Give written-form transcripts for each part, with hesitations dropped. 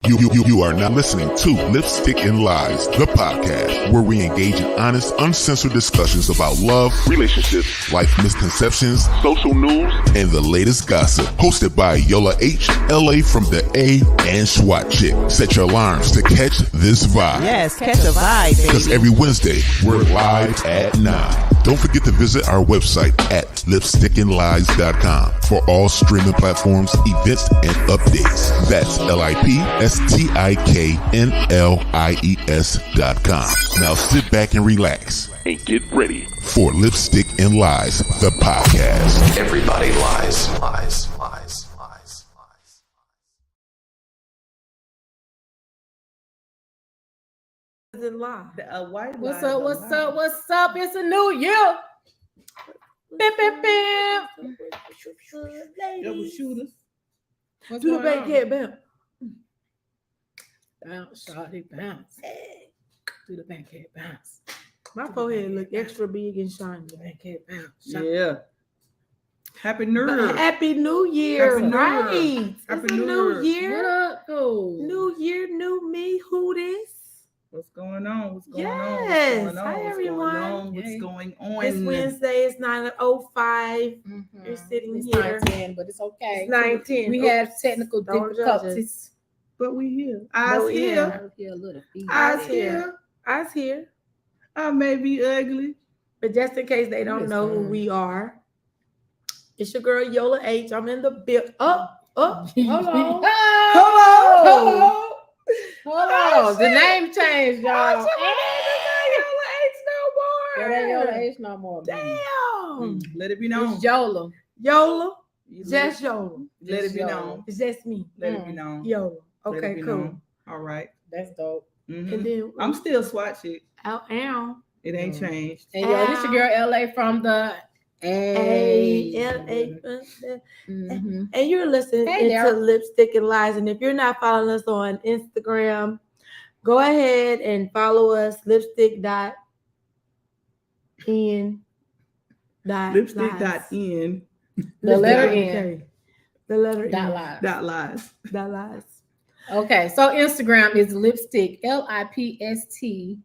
You are now listening to Lipstick and Lies, the podcast, where we engage in honest, uncensored discussions about love, relationships, life misconceptions, social news, and the latest gossip. Hosted by Yola H, LA from the A, and SWAT Chick. Set your alarms to catch this vibe. Yes, catch a vibe, baby. Because every Wednesday, we're live at 9. Don't forget to visit our website at lipstickandlies.com for all streaming platforms, events, and updates. That's lipstickandlies.com. Now sit back and relax and get ready for Lipstick and Lies, the podcast. Everybody lies. What's up? It's a new year. Bim, bim, bim. Double shooters. What's Do the going on? bankhead bounce. Bounce, shawty, bounce. Do the bankhead bounce. My forehead look extra big and shiny. The bankhead bounce. Yeah. Happy New Year. Happy New Year. Happy New Year. Right. Happy It's a New new Year. year. What up, though? New year, new me. Who this? What's going on? What's going Yes. on? What's going on? Hi, What's everyone. going on? What's Hey. going on? It's Wednesday. It's 9:05. You're sitting It's here. 9:10, but it's okay. It's 9:10. We had technical Don't judge difficulties. But we here. But Eyes we here. here. Here a little feet. Eyes Eyes here. Eyes here. I may be ugly. But just in case they don't Yes, know who ma'am. we are, it's your girl Yola H. I'm in the build. Hold on. Hello. Hello. Hold on. The name changed, y'all. Yola H no more. It ain't Yola H no more. baby. Damn. Let it be known. It's Yola. Yola. You Just Yola. let it be Yola. known. It's just me. Let it be known. Yola. Let it Okay, be cool. known. All right. That's dope. Mhm. And then I'm still SWAT chick. Ow. It ain't Mm. changed. And yo, this your girl LA from the A-L-A. Mhm. And you're listening Hey into there. Lipstick and Lies. And if you're not following us on Instagram, go ahead and follow us, lipstick.n. Lipstick.n. The letter N. Okay. The letter Dot N. live. Dot lies. Dot lies. Okay, so Instagram is lipstick LIPSTIK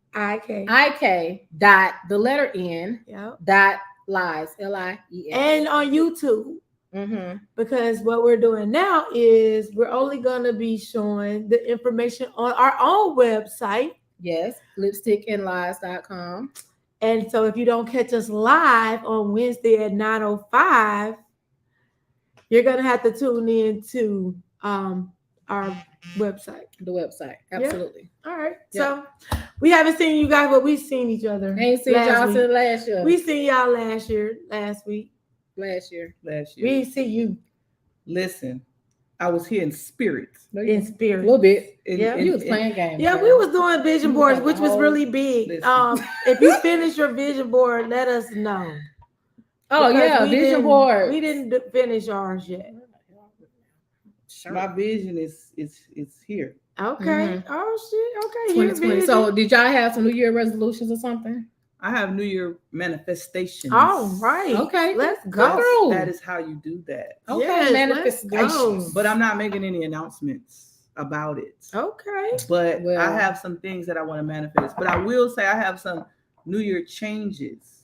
dot the letter N Yep. dot lies LIES. And on YouTube, Mm-hmm. because what we're doing now is we're only going to be showing the information on our own website. Yes, lipstickandlies.com. And so if you don't catch us live on Wednesday at 9:05, you're going to have to tune in to our website. The website. Absolutely. All right. Yeah. So we haven't seen you guys, but we've seen each other. Ain't seen last y'all week. since last year. We seen y'all last week. last year. Last We year. didn't see you Listen, I was here in spirit. No, in a spirit. little bit. Yeah, You was playing games. Yeah, girl. we was doing vision You boards, got which the was whole- really big. Listen. If you finish your vision board, let us know. Oh Because yeah, we vision didn't- board. We didn't finish ours yet. My vision is here. Okay. Mhm. Oh shit. Okay. Your 2020. vision. So did y'all have some New Year resolutions or something? I have New Year manifestations. All right. Okay, Let's go go. through. That is how you do that. Okay, Yes, let's manifestations. go. But I'm not making any announcements about it. Okay. But Well- I have some things that I want to manifest. But I will say I have some New Year changes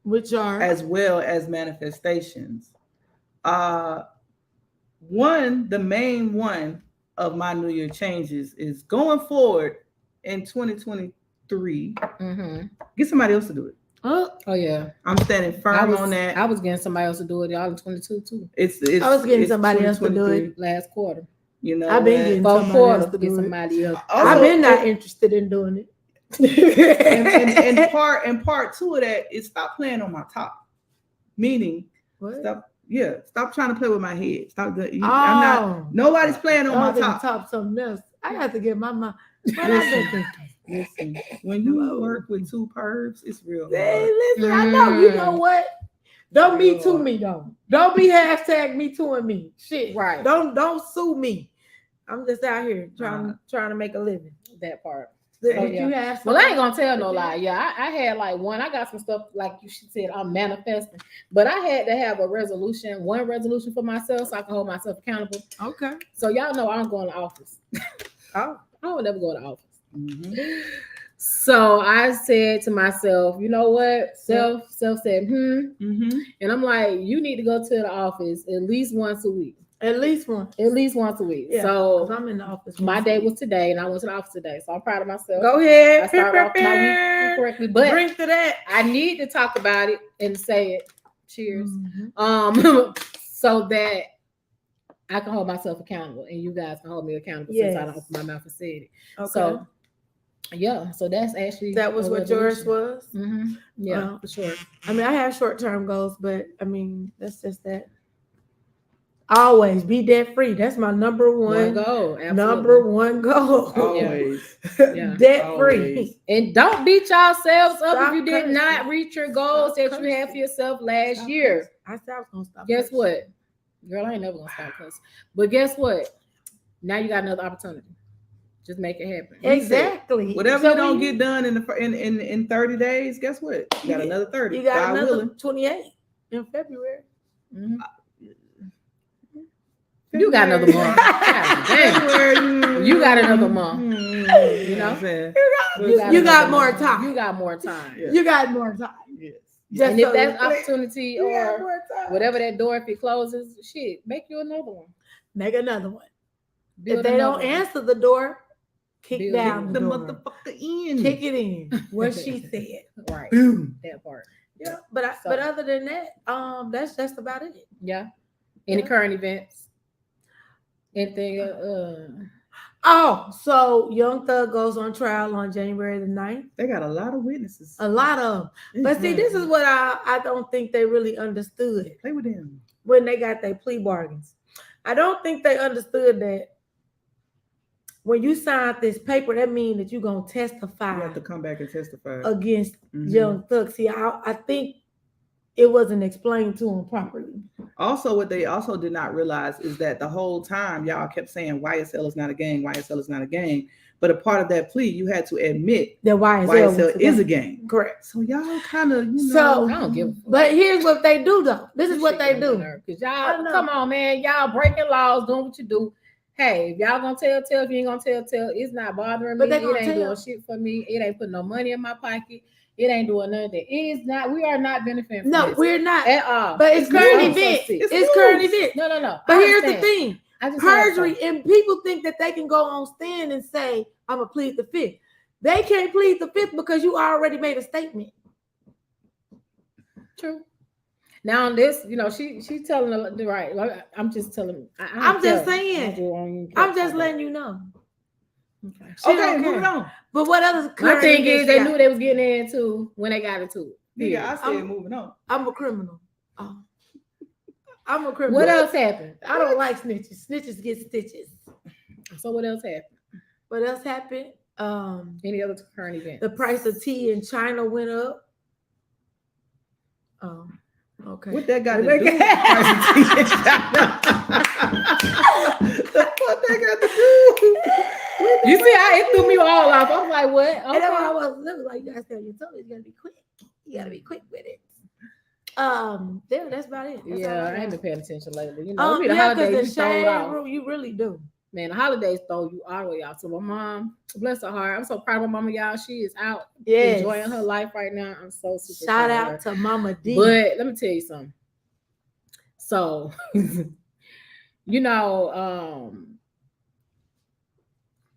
Which are as well as manifestations. The main one of my New Year changes is going forward in 2023. Mm-hmm. Get somebody else to do it. Oh yeah. I'm standing firm on that. I was getting somebody else to do it. Y'all in 22 too. It's I was getting it's somebody else to do it. 2023, Last quarter. You know, I've been and- getting Fourth somebody quarter else to get do it. somebody else. Also, I've been not interested in doing it. and part two of that is stop playing on my top. Meaning, What? stop trying to play with my head. Stop the. Oh, I'm not. Nobody's playing on I my was gonna top. top something else. I got to get my mind. What I've been thinking. Listen, when you Hello. work with two pervs, it's real. Hey, hard. listen, I know. You know what? Don't me to me though. Don't be hashtag me to and me. Shit. Right. Don't sue me. I'm just out here trying to make a living. That part. Did Oh, you yeah. have? Well, I ain't something? gonna tell no lie. Yeah, I had like one. I got some stuff like you said. I'm manifesting, but I had to have one resolution for myself so I can hold myself accountable. Okay. So y'all know I'm going to office. Oh, I don't ever go to the office. Mhm. So I said to myself, you know what? Self said, Mhm. And I'm like, you need to go to the office at least once a week. at least one. At least once a week. Yeah, So 'cause I'm in the office. my once a day week. was today, and I went to the office today. So I'm proud of myself. Go ahead. I started off my week correctly, but drink to that. I need to talk about it and say it. Cheers. Mhm. So that I can hold myself accountable, and you guys can hold me accountable since I don't Yes. open my mouth and said it. Okay. So yeah, so that's actually that was a what yours resolution. was. Yeah, Well, for sure. I mean, I have short-term goals, but I mean, that's just that. Always be debt free. That's my number One one. goal, absolutely. Number one goal. Always. Yeah. Debt free. Always. And don't beat yourselves up Stop if you did cursing. not reach your goals Stop that you had for cursing. yourself last Stop year. cursing. I said I was gonna stop. Guess cursing. what? Girl, I ain't never gonna stop cussing. But guess what? Now you got another opportunity. Just make it happen. Exactly. Whatever So you don't when get done in 30 days, guess what? You got another 30. You got God another willing. 28 in February. Mhm. You got another month. God damn. You got another month. You know what I'm saying? You got another more month. time. You got more time. Yeah. You got more time. Yes. Just And if so that's you- opportunity you got or more time. whatever that door, if it closes, shit, make you another one. Make another one. Build If they another don't one. answer the door, kick Build down The the door. motherfucker in. Kick it in. What she said. Right. Boom. That part. Yeah, but So- but other than that, that's just about it. Yeah. Any Yeah. current events? Anything? Oh, so Young Thug goes on trial on January the 9th. They got a lot of witnesses. A lot of them. But see, this is what I don't think they really understood Play with them. when they got their plea bargains. I don't think they understood that when you sign this paper, that means that you're going to You testify have to come back and testify. against Mhm. Young Thug. See, I think it wasn't explained to him properly. Also, what they also did not realize is that the whole time y'all kept saying YSL is not a gang, YSL is not a gang. But a part of that plea, you had to admit That YSL is a gang. Correct. So y'all kind of, you know. So, I don't give a fuck. but here's what they do, though. This is what they do. Because I y'all, know. come on, man. Y'all breaking laws, doing what you do. Hey, if y'all gonna tell, if you ain't gonna tell, it's not bothering But me. they It gonna ain't tell. doing shit for me. It ain't putting no money in my pocket. It ain't doing nothing. It is not, we are not benefiting from No, this we're not. at all. But it's current I'm so event. sick. It's current event. No. But I here's the understand. thing. I just have Perjury, some. and people think that they can go on stand and say, I'm gonna plead the fifth. They can't plead the fifth because you already made a statement. True. Now on this, she's telling the right. Like, I'm just telling. I'm just saying. I'm just letting you know. Okay. She Okay, don't moving care. on. But what other My current thing is, events they you knew got? they was getting into when they got into it. Yeah, I said I'm- moving on. I'm a criminal. Oh. I'm a criminal. What else happened? I don't like snitches. Snitches get stitches. So what else happened? What else happened? Any other current event? The price of tea in China went up. Oh, okay. What that got to do What with the fuck that got to do? You see how it threw me all off. I was like, what? And that's why I Okay. was like, you gotta tell your toes, you gotta be quick. You gotta be quick with it. Yeah, that's about it. That's all Yeah, I ain't got. been paying attention lately. You know, it be the Yeah, holidays, because you the throw it shade off. room, you really do. Man, the holidays throw you all the way out. So my mom, bless her heart, I'm so proud of my mama, y'all. She is out Yes. enjoying her life right now. I'm so super Shout proud of her. out to Mama D. But let me tell you something. So,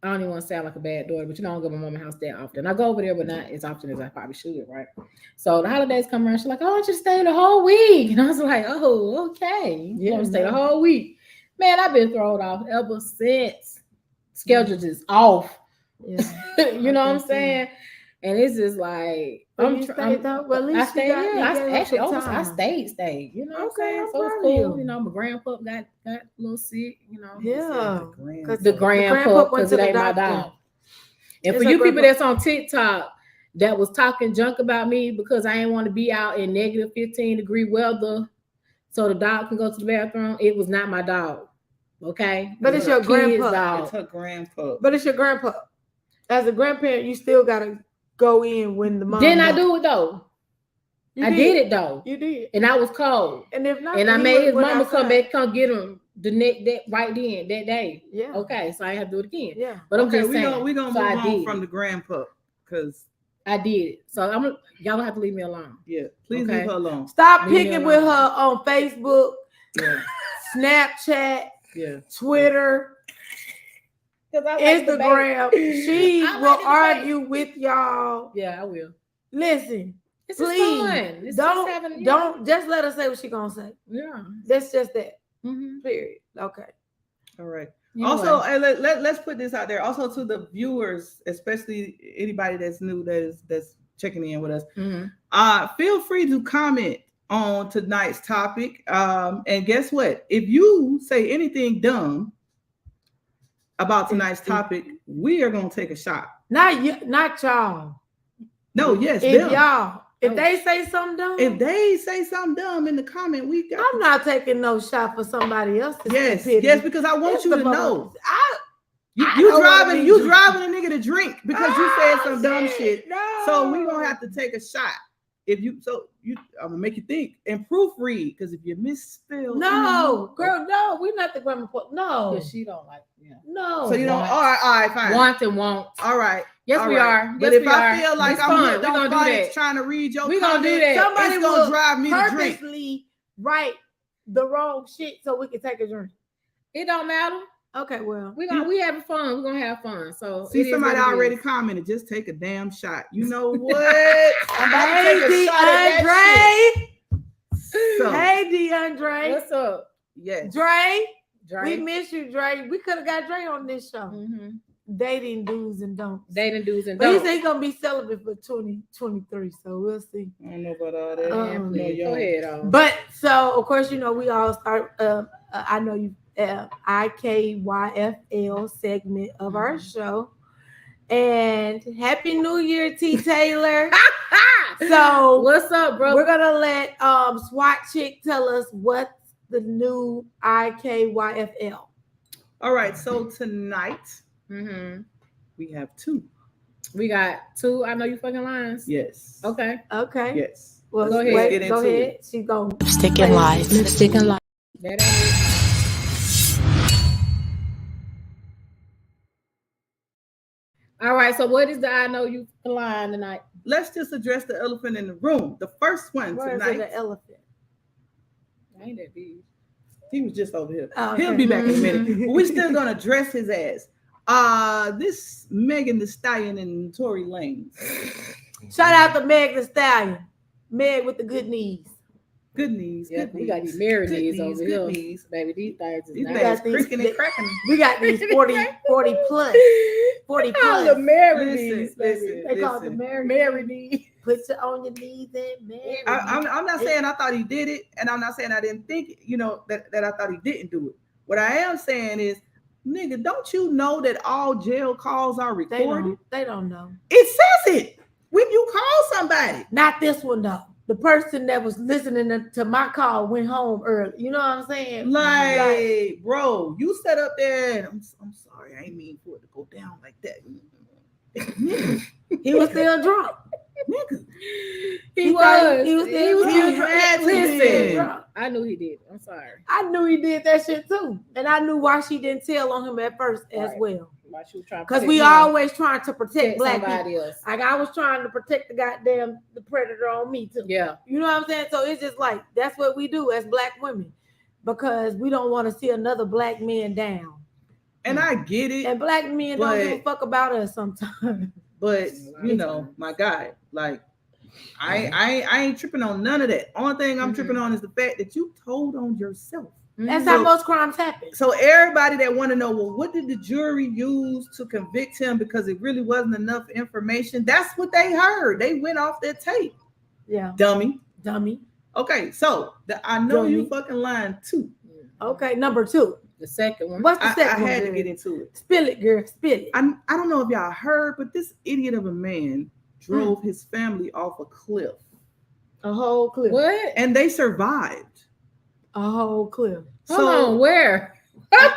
I don't even want to sound like a bad daughter, but I don't go to my mama's house that often. I go over there, but not as often as I probably should, right? So the holidays come around, she's like, "Oh, I want you to stay the whole week." And I was like, "Oh, okay. You want to stay the whole week?" Man, I've been thrown off ever since. Schedule just off. Yeah. You know what I'm Okay, saying? And it's just like But you stayed though? Well, at least I you stayed. got- you Yeah, gave I up actually some almost. I time. stayed. You know what I'm Okay, saying? I'm So it's proud of cool. you. My grandpa got a little sick. Yeah. Grand- The The grandpa grandpa went because to it the ain't my doctor. dog. And It's for her you people grandpa. that's on TikTok that was talking junk about me because I ain't want to be out in negative 15-degree weather, so the dog can go to the bathroom. It was not my dog. Okay, But It it's was your a kid's grandpa. dog. It's her grandpa. But it's your grandpa. As a grandparent, you still gotta go in when the mom. Didn't I died. do it though? You I did it though, You did. and I was cold. And if not, And I he made his would've went mama come outside. back, come get him the next that right then that day. Yeah. Okay, so I have to do it again. Yeah. But I'm Okay, just saying. we're gonna so move I on did from it. the grandpup because I did it. So y'all have to leave me alone. yeah, please Okay. leave her alone. Stop Leave me picking with her alone. on Facebook, Yeah, Snapchat, yeah. Twitter, Because I like the Instagram. debate. She I like will the debate. argue with y'all. Yeah, I will. Listen, This is please fun. It's don't just having, don't just let her say what she gonna say. Yeah. That's just that. Mm-hmm. Period. Okay. All right. Anyway. Also, and let's put this out there. Also to the viewers, especially anybody that's new that's checking in with us. Mm-hmm. Feel free to comment on tonight's topic. And guess what? If you say anything dumb about tonight's topic, we are gonna take a shot. Not you, not y'all. No, yes, If them. y'all, if Oh. they say something dumb, If they say something dumb in the comment, we got. I'm not taking no shot for somebody else's Yes, stupidity. yes, because I want It's you the to know. I You know what I mean. driving a nigga to drink because you said some dumb shit. No. So we gonna have to take a shot. I'm gonna make you think and proofread because if you misspell, No, girl, no, we're not the grammar point. No, Because she don't like, no. So you don't. Want. All right, fine. Want and won't. All right. Yes, all we right. are. But Yes, if we I are. feel like It's I'm fun. hitting We're on gonna do phonics that. trying to read your We gonna do comment, that. Somebody it's gonna will drive me to drink. purposely write the wrong shit so we can take a drink. It don't matter. Okay, well, We having fun. We're gonna have fun. So See, it is somebody what it already is. commented. Just take a damn shot. You know what? I'm about to take a hey shot at that DeAndre. shit. So, Hey DeAndre. What's up, yes. Dre, Dre? we miss you, Dre. We could have got Dre on this show. Mm-hmm. Dating do's and don'ts. Dating do's and But he don'ts. said he's gonna be celibate for 2023, so we'll see. I don't know about all that. Um, Yeah, No, please. y'all. Go ahead. On. But so of course, you know, we all start I know you IKYFL segment of our show. And Happy New Year, T Taylor. So what's up, bro? we're gonna let SWAT Chick tell us what's the new IKYFL. All right. So tonight Mm-hmm. we have two. We got two. I know you fucking lines. Yes. Okay. Okay. Yes. Well, Go ahead. wait, Get go into ahead. it. She's gonna Lipstick and lies. Lipstick and lies. That ain't it. All right. So what is the I know you fucking line tonight? Let's just address the elephant in the room. The first one where is it, tonight. the elephant? Ain't that big? He was just over here. Oh, He'll okay. be back in a minute. But we're still gonna address his ass. This Megan Thee Stallion and Tory Lanez. Shout out to Meg Thee Stallion. Meg with the good knees. Good knees. Yeah, Good we knees. got these married Good knees knees, over good here. knees. Baby, these things is These nice. got things these- creaking and cracking. We got these 40 plus. 40 Call plus. them married Listen, knees, baby. listen. They call it the Mary. Married knees. Put it on your knees and Mary. I'm not saying I thought he did it, and I'm not saying I didn't think, that I thought he didn't do it. What I am saying is, nigga, don't you know that all jail calls are recorded? They don't know. It says it when you call somebody. Not this one though. The person that was listening to my call went home early. You know what I'm saying? Like, bro, you set up there, and I'm sorry, I ain't mean for it to go down like that. Nigga, He was still drunk. nigga. He was still He drunk. had to Listen, be. drunk. I knew he did. I'm sorry. I knew he did that shit too. And I knew why she didn't tell on him at first as Right. well. Why she was trying to Because protect we him, always trying to protect black people. somebody else. Like I was trying to protect the predator on me too. Yeah. You know what I'm saying? So it's just like that's what we do as black women because we don't want to see another black man down. And I get it, And black men don't give a But- fuck about us sometimes. but my guy, like, I ain't tripping on none of that. Only thing I'm Mhm. tripping on is the fact that you told on yourself. That's Mhm. how most crimes happen. So everybody that want to know, well, what did the jury use to convict him because it really wasn't enough information? That's what they heard. They went off their tape. Yeah, Dummy. dummy. Okay, so I know you Dummy. fucking lying too. Okay, number 2. The second one. What's the I second one? had to girl? get into it. Spill it, girl. Spill it. I don't know if y'all heard, but this idiot of a man drove his family off a cliff A whole clip. What? and they survived. A whole clip. Hold on. Where?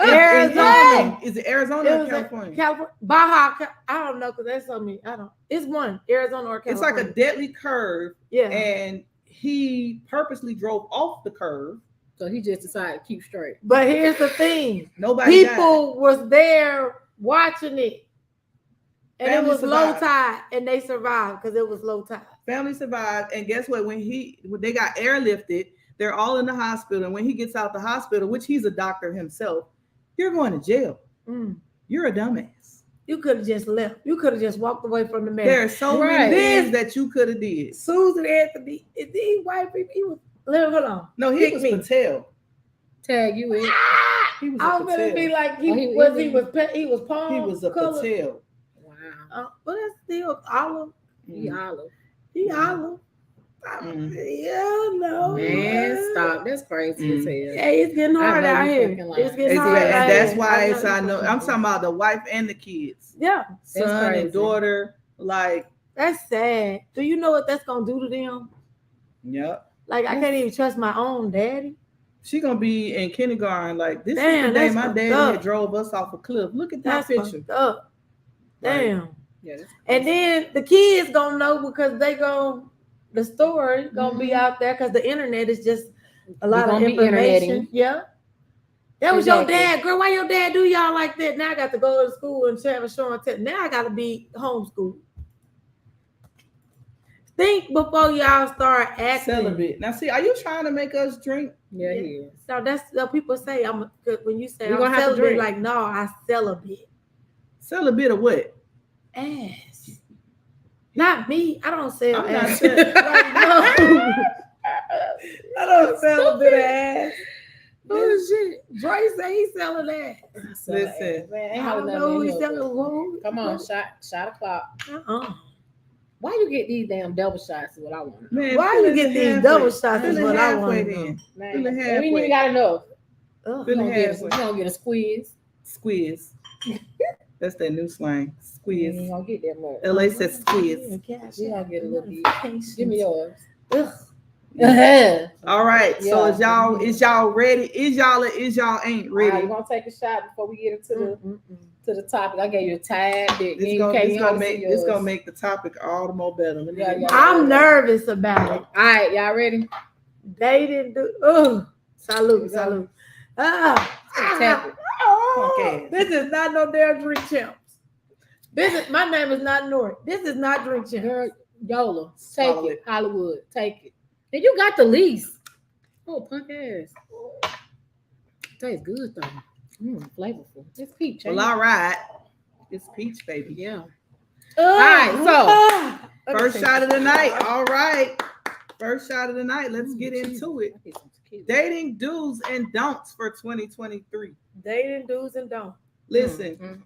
Arizona. Is it Arizona It or was California? California. Baja. I don't know because that's so many. I don't. It's one. Arizona or It's California. like a deadly curve, yeah. and he purposely drove off the curve So he just decided to keep straight. But here's the thing: Nobody died. people was there watching it, and Family it was low survived. tide, and they survived because it was low tide. Family survived, and guess what? When they got airlifted, they're all in the hospital. And when he gets out the hospital, which he's a doctor himself, you're going to jail. Mm. You're a dumbass. You could have just left. You could have just walked away from the man. There are so Right. many things that you could have did. Susan Anthony, these white people, he was. Hold on. No, he Pick was me. Patel. Tag you in. He was a I'm gonna Patel. be like he Oh, he was. was- He was palm. He was a color. Patel. Wow. But that's still olive. He olive. He olive. Mm. Yeah, no. Man, stop. That's crazy as hell. Hey, it's getting hard know out you here. fucking lying. It's getting Exactly. hard out And that's here. why know it's I you know fucking I'm talking about the wife and the kids. Yeah, Son crazy. and daughter. Like, that's sad. Do you know what that's gonna do to them? yep. Like I can't even trust my own daddy. She gonna be in kindergarten. Like, this is Damn, the day that's my fucked daddy up. had drove us off a cliff. Look at that That's picture. fucked up. Damn. Yeah, that's And then the kids gonna know because the story gonna be out there because the internet is just a lot of gonna be information. interneting. Yeah. That was your Exactly. dad, girl. Why your dad do y'all like that? Now I got to go to school and have a show and tell. Now I got to be homeschooled. Think before y'all start acting. Celibate. Now, see, are you trying to make us drink? yeah, he is. So that's what people say. When you say You I'm gonna have to celibate, drink. like no, I celibate. Celibate of what? Ass. Not me. I don't sell I'm not ass. saying- Like, no. I don't sell a bit of ass. Oh shit. Dre say he's selling ass. Listen. Man, ain't I having don't nothing know who in he's here. selling. Who? Come on, shot o'clock. Uh-uh. Why you get these damn double shots is what I want. Man, Why fill you it get these halfway. double shots is Fill it what I halfway want to then. know. Man, Fill it we halfway. ain't even got enough. Ugh. Fill You it gonna get halfway. you gonna get a squeeze. Squeeze. That's that new slang. You ain't Squeeze. gonna get that much. LA says squeeze. We gonna get a little bit. Give me yours. Ugh. All right. So Yeah. is y'all ready? Is y'all ain't All right, ready? we're gonna take a shot before we get into Mm-mm. the topic. I gave you a tad bit. This You gonna, can't this even gonna see make yours. this gonna make the topic all the more better. Let me Yeah, get yeah. my- I'm nervous about it. All right, y'all ready? They didn't do. Oh, Here salute, we go. salute. Tap it. Okay. This is not no damn drink champs. My name is not Nori. This is not drink champs. Girl, Yola, Swallow take it. Hollywood, take it. And you got the least. Oh, punk ass. Tastes good though. Flavorful. It's peach. ain't Well, it? all right. It's peach, baby. Yeah. Right, so- First shot of the night. All right. First shot of the night. Let's get into it. Dating do's and don'ts for 2023. Dating do's and don'ts. Listen,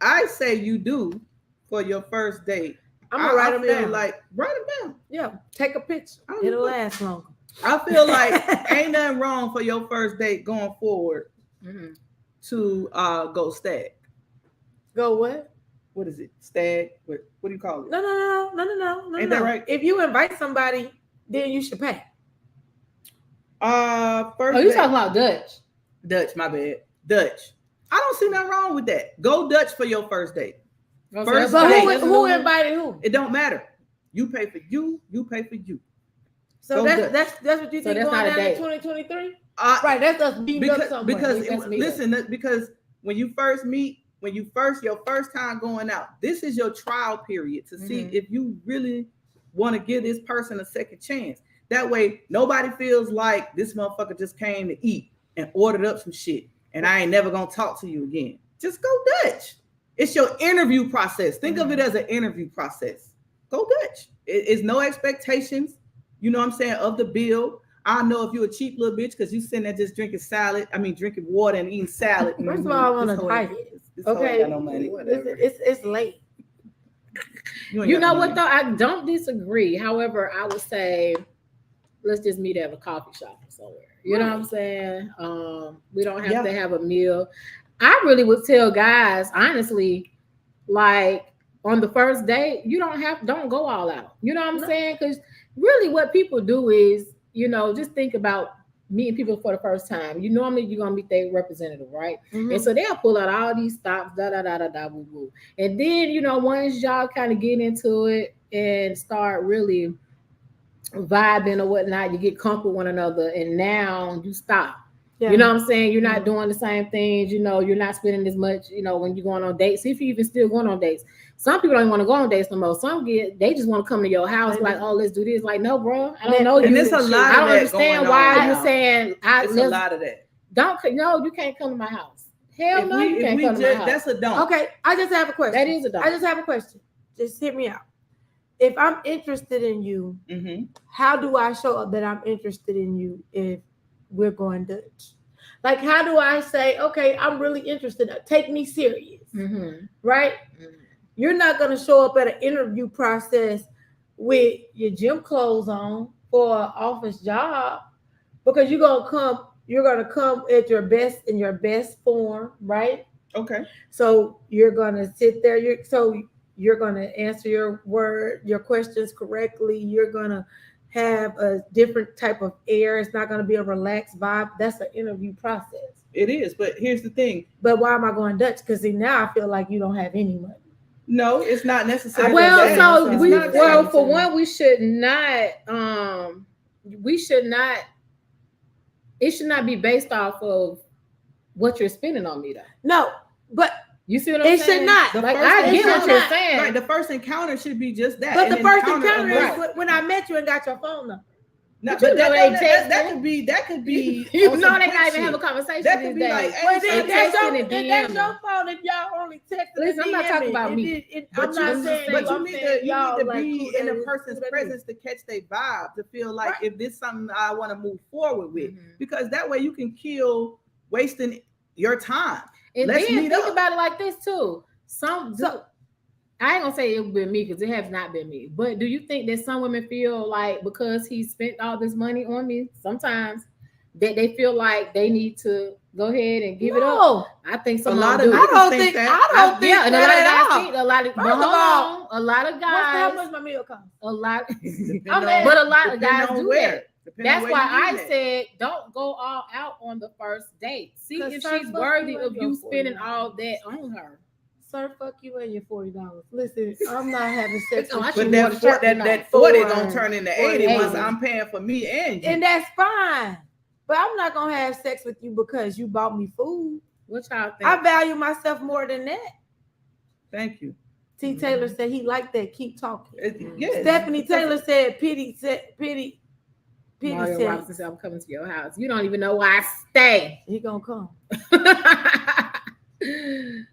I say you do for your first date. I'm gonna write them feel down. like write them down. Yeah, take a picture. I don't It'll know. last longer. I feel like ain't nothing wrong for your first date going forward to go stag. Go what? What is it? Stag? What do you call it? No. Ain't that right? If you invite somebody, then you should pay. First Oh, you date- talking about Dutch? Dutch, my bad. Dutch. I don't see nothing wrong with that. Go Dutch for your first date. First But date. who invited who? It don't matter. You pay for you, you pay for you. So Go that's Dutch. that's what you So think that's going not a down in date. 2023? Uh, Right, that's us beating up because somewhere. because That's me, listen, because when you first meet, your first time going out, this is your trial period to see Mhm. if you really want to give this person a second chance. That way, nobody feels like this motherfucker just came to eat and ordered up some shit, and I ain't never gonna talk to you again. Just go Dutch. It's your interview process. Think of it as an interview process. Go Dutch. It's no expectations, you know what I'm saying, of the bill. I know if you're a cheap little bitch because you sitting there just drinking water and eating salad. First of all, I want This to hoe ain't- diet. this hoe ain't Okay, got no money. it's late. ain't You got know no what money. though? I don't disagree. However, I would say let's just meet at a coffee shop or somewhere. You know what I'm saying? We don't have to have a meal. I really would tell guys, honestly, like on the first date, don't go all out. You know what I'm saying? Because really what people do is, just think about meeting people for the first time. You're gonna meet their representative, right? Mhm. And so they'll pull out all these stops, woo woo. And then, once y'all kind of get into it and start really vibing or whatnot, you get comfortable with one another, and now you stop. Yeah. You know what I'm saying? You're not doing the same things. You know, you're not spending as much. You know, when you're going on dates, if you even still going on dates. Some people don't want to go on dates no more. Some they just want to come to your house like, oh, let's do this. Like, no, bro, I don't know you. And there's a lot. I don't of that understand going why on you're now. saying It's a lot of that. No, you can't come to my house. Hell no, you can't come to my house. That's a don't. Okay, I just have a question. That is a don't. I just have a question. Just hit me out. If I'm interested in you, Mm-hmm. how do I show up that I'm interested in you if we're going Dutch? Like, how do I say, okay, I'm really interested. Take me serious, right? Mm-hmm. You're not going to show up at an interview process with your gym clothes on for an office job because you're going to come at your best in your best form, right? Okay. So you're going to sit there. You're going to answer your questions correctly. You're going to have a different type of air. It's not going to be a relaxed vibe. That's an interview process. It is, but here's the thing. But why am I going Dutch? Because now I feel like you don't have any money. No, it's not necessary. For one, we should not. It should not be based off of what you're spending on me, though. No, but you see what I'm saying? It should not. I get what you're saying. Right, the first encounter should be just that. But the first encounter is when I met you and got your phone number. No, but that could be. You know, they not even have a conversation. That could be like, well, that's your phone if y'all only text. Listen, I'm not talking about me. I'm not saying, but you need to be in a person's presence presence to catch their vibe, to feel like if this is something I want to move forward with, because that way you can kill wasting your time. And then think about it like this too. I ain't gonna say it would be me because it has not been me. But do you think that some women feel like because he spent all this money on me, sometimes that they feel like they need to go ahead and give it up? I think some I don't think that a lot of guys. How much my meal cost? A lot, but a lot of guys do that. That's why I said don't go all out on the first date. See if she's worthy of you spending all that on her. Sir, fuck you and your $40. Listen, I'm not having sex with but you. that 40 gonna turn into 80 once I'm paying for me and you. And that's fine. But I'm not gonna have sex with you because you bought me food. What y'all think? I value myself more than that. Thank you. T. Taylor said he liked that. Keep talking. Yes. Stephanie Taylor said pity Mario said Robinson said I'm coming to your house. You don't even know why I stay. He gonna come.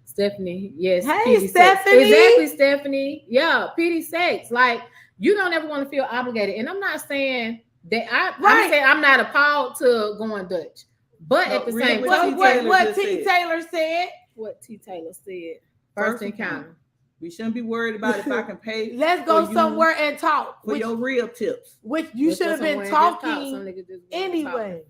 Stephanie, yes. Hey, Stephanie. Exactly, Stephanie. Yeah, pity sex. Like, you don't ever want to feel obligated. And I'm not saying that I'm saying I'm not appalled to going Dutch. But at the same time, what T. Taylor said. What T. Taylor said. First encounter. We shouldn't be worried about if I can pay. Let's go somewhere and talk. For your real tips. Which you should have been talking anyway.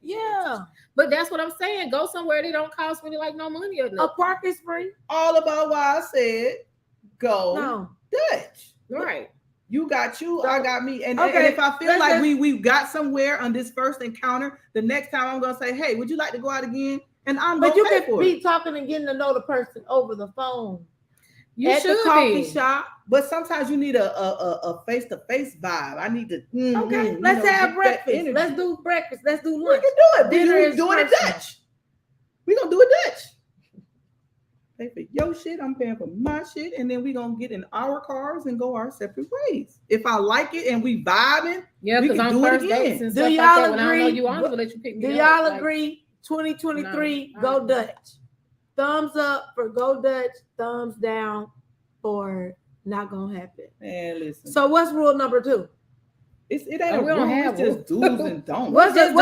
Yeah. But that's what I'm saying. Go somewhere that don't cost really like no money or nothing. A park is free. All about why I said go Dutch. Right. You got you, I got me. And if I feel like we've got somewhere on this first encounter, the next time I'm gonna say, hey, would you like to go out again? And but you can be talking and getting to know the person over the phone. You should the coffee shop. But sometimes you need a face-to-face vibe. I need to let's have breakfast. Let's do breakfast. Let's do lunch. We can do it. Dinner We're doing it Dutch. We're gonna do it Dutch. Pay for your shit, I'm paying for my shit, and then we're gonna get in our cars and go our separate ways. If I like it and we vibing, we can do it again. Do y'all agree? Do y'all agree? 2023, go Dutch. Thumbs up for go Dutch, thumbs down for not gonna happen. Man, listen. So what's rule number 2? It ain't we don't have just do's and don'ts. What's a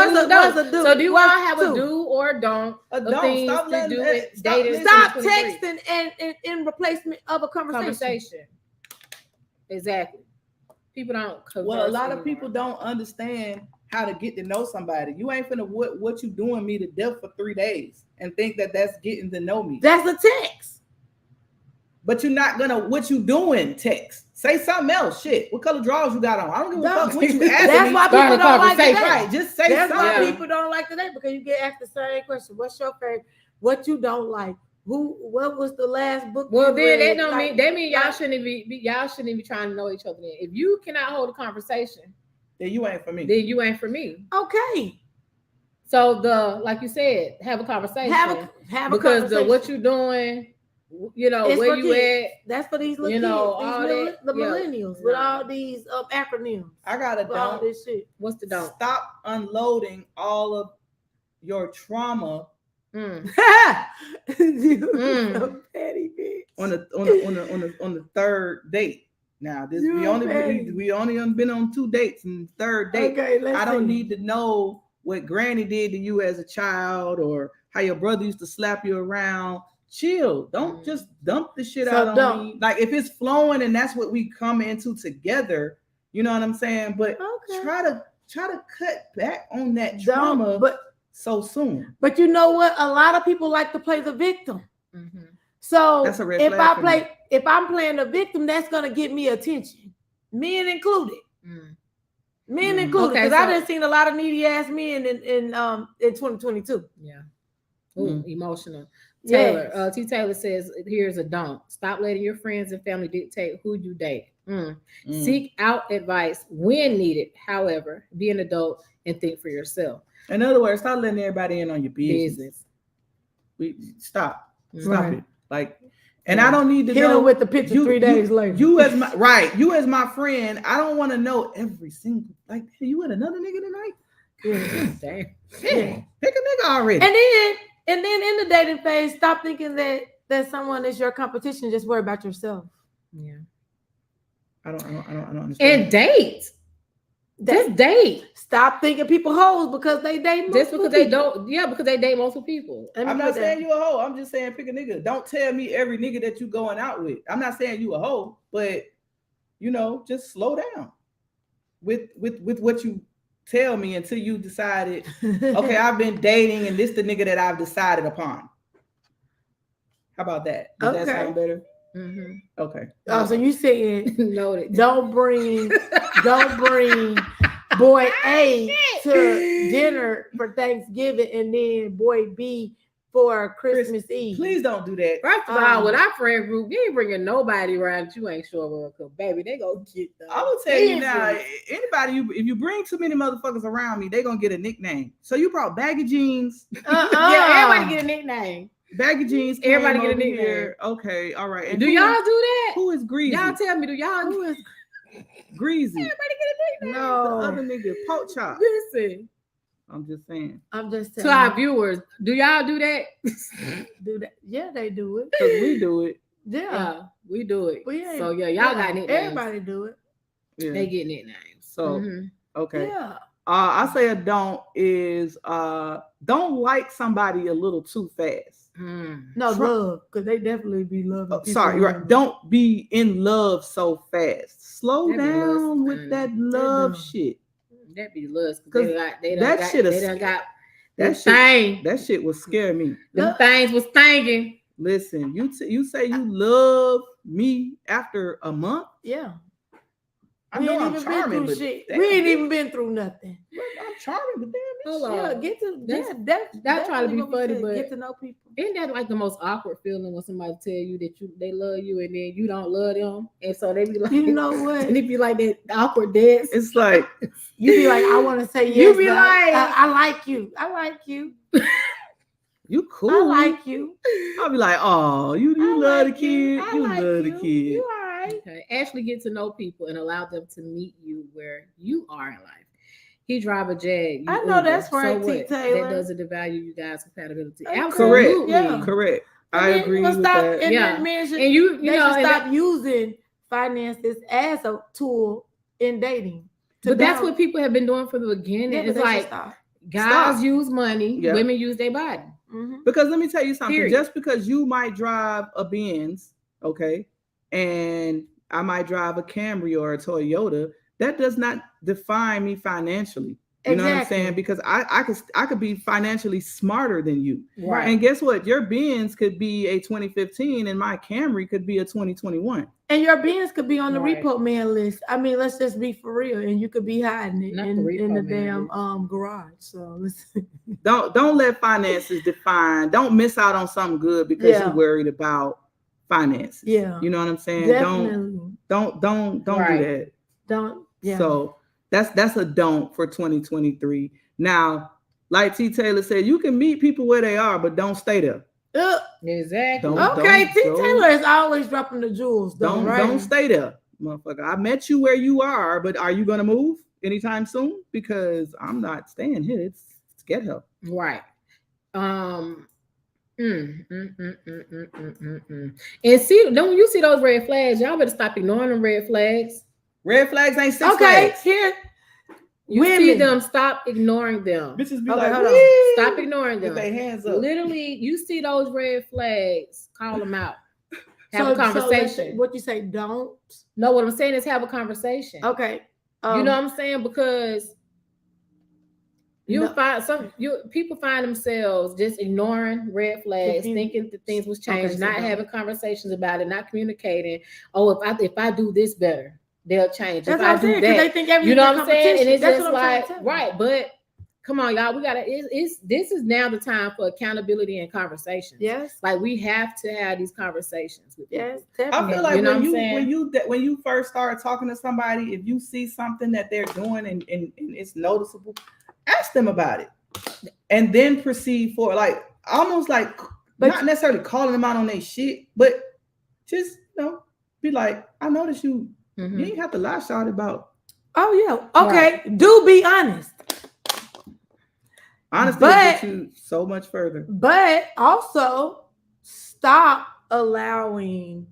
do? So do you all have a do or don't? A don't. Stop letting Stop texting and in replacement of a conversation. Exactly. People don't. Well, a lot of people don't understand how to get to know somebody. You ain't finna what you doing me to death for 3 days and think that that's getting to know me. That's a text. But you're not gonna what you doing text. Say something else. Shit. What color drawers you got on? I don't give a fuck what you asking. That's why people don't like today. Right. Just say that's something. That's why people don't like today because you get asked the same question. What's your favorite? What you don't like? What was the last book? Well, then that don't mean that mean y'all shouldn't be trying to know each other. Then. If you cannot hold a conversation then you ain't for me. then you ain't for me. Okay. So like you said, have a conversation. Have a because conversation. what you doing, It's where for you kids. at. That's for these little You know, kids, all these that, the yeah. millennials with Nah. all these acronyms. I gotta with all don't this shit. What's the don't? stop unloading all of your trauma Mm. You Mm. so petty, bitch. on the third date. Now this You we only petty. been on 2 dates, and the third date. Okay, let's I don't see. need to know what granny did to you as a child or how your brother used to slap you around. Chill. Don't just dump the shit So out on don't. me. Like if it's flowing and that's what we come into together, you know what I'm saying? But Okay. try to cut back on that trauma Don't, so soon. but you know what? A lot of people like to play the victim. Mhm. So That's a red if flag for me. if I'm playing the victim, that's gonna get me attention, men included. Mm. Men Mm. included, Okay, because I so- done seen a lot of needy ass men in 2022. Yeah. Ooh, Mm. emotional. Taylor, Yes. T. Taylor says, here's a don't. Stop letting your friends and family dictate who you date. Mm. Seek out advice when needed. However, be an adult and think for yourself. In other words, stop letting everybody in on your business. Business. Stop Right. it. Like, and I don't need to Hit know him with the picture 3 days later. You as my friend. I don't want to know every single like. Hey, you with another nigga tonight? Damn. Yeah, pick a nigga already. And then in the dating phase, stop thinking that someone is your competition. Just worry about yourself. Yeah. I don't understand. And date. Just date. Stop thinking people hoes because they date Just multiple because they people. don't, because they date multiple people. Let me I'm put not that. saying you a hoe. I'm just saying pick a nigga. Don't tell me every nigga that you going out with. I'm not saying you a hoe, but just slow down with what you tell me until you decided. Okay, I've been dating, and this the nigga that I've decided upon. How about that? Does that Okay. sound better? Mm-hmm. Okay. Oh, so you saying Noted. don't bring boy A to dinner for Thanksgiving and then boy B for Christmas Eve. Please don't do that. First of all, with our friend group, you ain't bringing nobody around that you ain't sure will come. Baby, they gonna get the I will tell you now, business. anybody, if you bring too many motherfuckers around me, they gonna get a nickname. So you brought baggy jeans, Yeah, everybody get a nickname. baggy jeans. Everybody came get a over nickname. here. Okay, all right. And Do who- y'all do that? Who is Greasy? Y'all tell me, do y'all Who is Greasy. everybody get a nickname? The other no? nigga, pork chop. Listen, I'm just saying. I'm just to telling our you, viewers, do y'all do that? do that. Yeah, they do it. Because we do it. Yeah, Yeah, we do it. We ain't- So y'all yeah, got nicknames. Everybody do it. Yeah. They get nicknames. So Mhm. okay. Yeah. I say a don't is don't like somebody a little too fast. Mm. No Try- love, because they definitely be loving. people Sorry, right. around. Don't be in love so fast. Slow That be lust, down with honey. that love do. shit. That be lust. 'Cause They done that got, shit is- they done got That them shit, thing. that shit will scare me. Them Look. things was thinking. Listen, you say you love me after a month. Yeah. I We know ain't I'm even charming, been but through shit. damn, We ain't bitch, even been through nothing. I'm charming, but damn, Hold bitch. on. Yeah, get to That's- that's trying to be definitely what we funny, said, but- get to know people. Isn't that like the most awkward feeling when somebody tell you that they love you and then you don't love them, and so they be like, You know what? and it be like that awkward dance. It's like You be like, I want to say yes. You be but like- I like you. I like you. you cool. I like you. I'll be like, oh, you I love like the kid. I You like love the you. kid. You all right. Okay. Actually get to know people and allow them to meet you where you are in life. He drive a Jag. you I know Uber. that's right, T. what? Taylor. That doesn't devalue you guys' compatibility. Okay. Absolutely. Yeah. Correct. And I then agree let's with stop, that. And Yeah. then men should, And you they know, should and stop using finances as a tool in dating. but that's what people have been doing from the beginning. Yeah, but It's they should like stop. guys Stop. use money, Yeah. women use their body. Mhm. Because let me tell you something. Period. Just because you might drive a Benz, okay, and I might drive a Camry or a Toyota, that does not define me financially. You know what I'm Exactly. saying? Because I could be financially smarter than you. Right. And guess what? Your Benz could be a 2015 and my Camry could be a 2021. And your Benz could be on the Right. repo man list. I mean, let's just be for real. And you could be hiding it Not in the the repo man damn list. garage. So listen. Don't let finances define. Don't miss out on something good because Yeah. you're worried about finances. Yeah. You know what I'm saying? Definitely. Don't do Right. that. Don't. Yeah. So That's a don't for 2023. Now, like T. Taylor said, you can meet people where they are, but don't stay there. Exactly. Okay, T. Taylor is always dropping the jewels. Don't stay there, motherfucker. I met you where you are, but are you gonna move anytime soon? Because I'm not staying here. It's ghetto. Right. And see, don't you see those red flags? Y'all better stop ignoring them red flags. Red flags ain't six Okay, flags. here. You see them, stop ignoring them. Bitches be Okay, like, hold on. "Wee!" Stop ignoring them. With their hands up. Literally, you see those red flags, call them out. Have a conversation. What you say? Don't. No, what I'm saying is have a conversation. Okay. You know what I'm saying? Because people find themselves just ignoring red flags, thinking that things was changed, not having conversations about it, not communicating. Oh, if I do this better, they'll change. That's if what I I'm do saying, that, they think everything's you know what I'm saying? And it's That's just like right, but come on, y'all. We gotta. This is now the time for accountability and conversations. Yes, like we have to have these conversations with people. Yes, definitely. I feel like You know what I'm saying? when you first start talking to somebody, if you see something that they're doing and it's noticeable, ask them about it, and then proceed for almost like not necessarily calling them out on their shit, but just be like, I noticed you. Mm-hmm. You ain't have to lie, shout about. Oh yeah, okay. Right. Do be honest. Honesty will get you so much further. But also stop allowing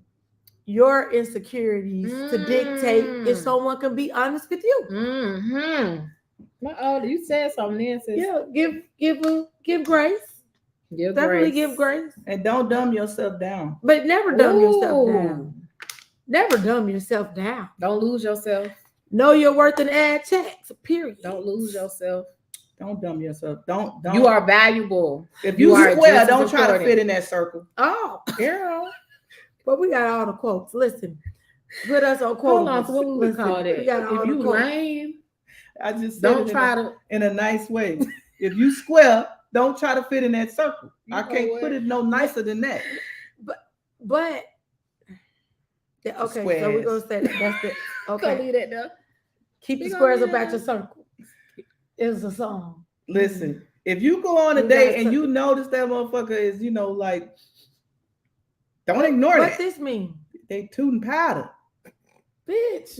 your insecurities to dictate if someone can be honest with you. Mm-hmm. Oh, you said something then, sis. Yeah, give grace. Definitely give grace. And don't dumb yourself down. But never dumb yourself down. Never dumb yourself down. Don't lose yourself. Know your worth and add checks. Period. Don't lose yourself. Don't dumb yourself. Don't. You are valuable. If you square, don't try to fit in that circle. Oh, girl. But we got all the quotes. Listen, put us on quotes. Hold on, so what would we call it? If you lame, I just don't try to in a nice way. If you square, don't try to fit in that circle. I can't put it no nicer than that. But okay, squares. So we're gonna say that. That's it. Okay, leave that there. Keep the squares about your circle. It's a song. Listen, if you go on a date and you notice that motherfucker is, don't ignore that. What this mean? They tooting powder. Bitch.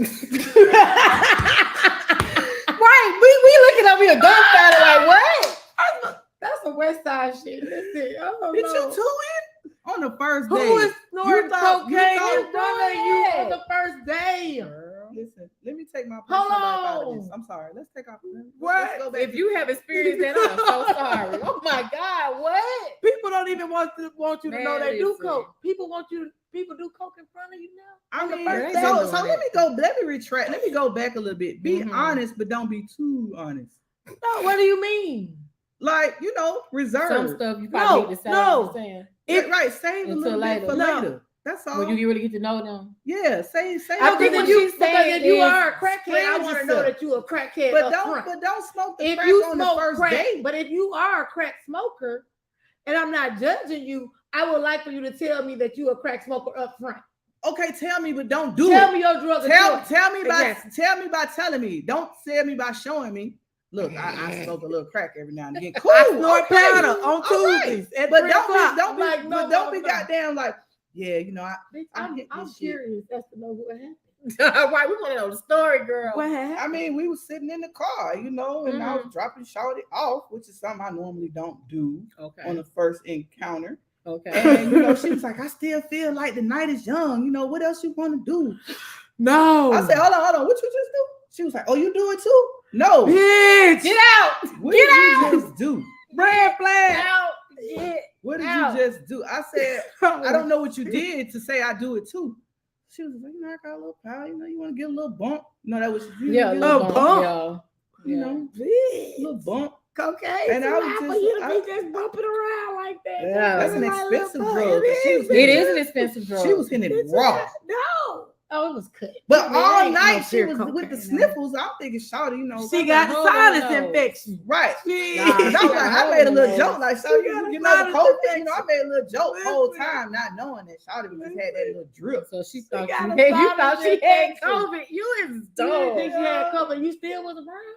Right, we looking up here gunpowder like what? That's a West Side shit. Listen, Did you tooting on the first day? Who is snorting cocaine in front of you that? on the first day? Listen, let me take my personal life out of this. I'm sorry. Let's take off. What? Go back. If you have experienced that, I'm so sorry. Oh my God, what? People don't even want you to know they do listen. coke. People do coke in front of you now. I mean, first so day. let me retract. Let me go back a little bit. Be honest, but don't be too honest. No, what do you mean? Like, reserve. Some stuff you probably need to say. Right, save a little bit for later. That's all. When you really get to know them. Yeah, say. I think what she's saying if you is are a crackhead, I want to know that you a crackhead. But don't smoke the crack on the first date. But if you are a crack smoker, and I'm not judging you, I would like for you to tell me that you a crack smoker up front. Okay, tell me, but don't do Tell it. me your drug. Tell me by telling me. Don't tell me by showing me. Look, I smoke a little crack every now and again. Cool. I snort powder on Tuesdays. Right. But don't be goddamn like, yeah, I'm curious as to know what happened. Right, we want to know the story, girl. What happened? I mean, we were sitting in the car, and I was dropping shorty off, which is something I normally don't do on the first encounter. Okay. And she was like, I still feel like the night is young. What else you want to do? No. I said, hold on. What you just do? She was like, oh, you do it too? No. Bitch. Get out. What did you just do? Red flag. Out. What did you just do? I said, I don't know what you did to say I do it too. She was like, I got a little power. You want to get a little bump? That was a little bump. A little bump. Okay. And I was just just bumping around like that. Yeah, that's an expensive drug. It is an expensive drug. She was hitting it raw. No. Oh, it was cut. But Man, all ain't night no she pure was with cocaine, the no. sniffles. I'm thinking, shawty, you know. She got the hold on, sinus no. infection. right. She, Nah, And I was like, I made a little Hold on. joke, like, shawty, you know, the sinus COVID, you know, I made a little joke the whole Listen. time, not knowing that shawty just had that little drip. So she thought got you a had, sinus thought she had infection. COVID. You is you dumb. didn't think she had COVID. You still was around?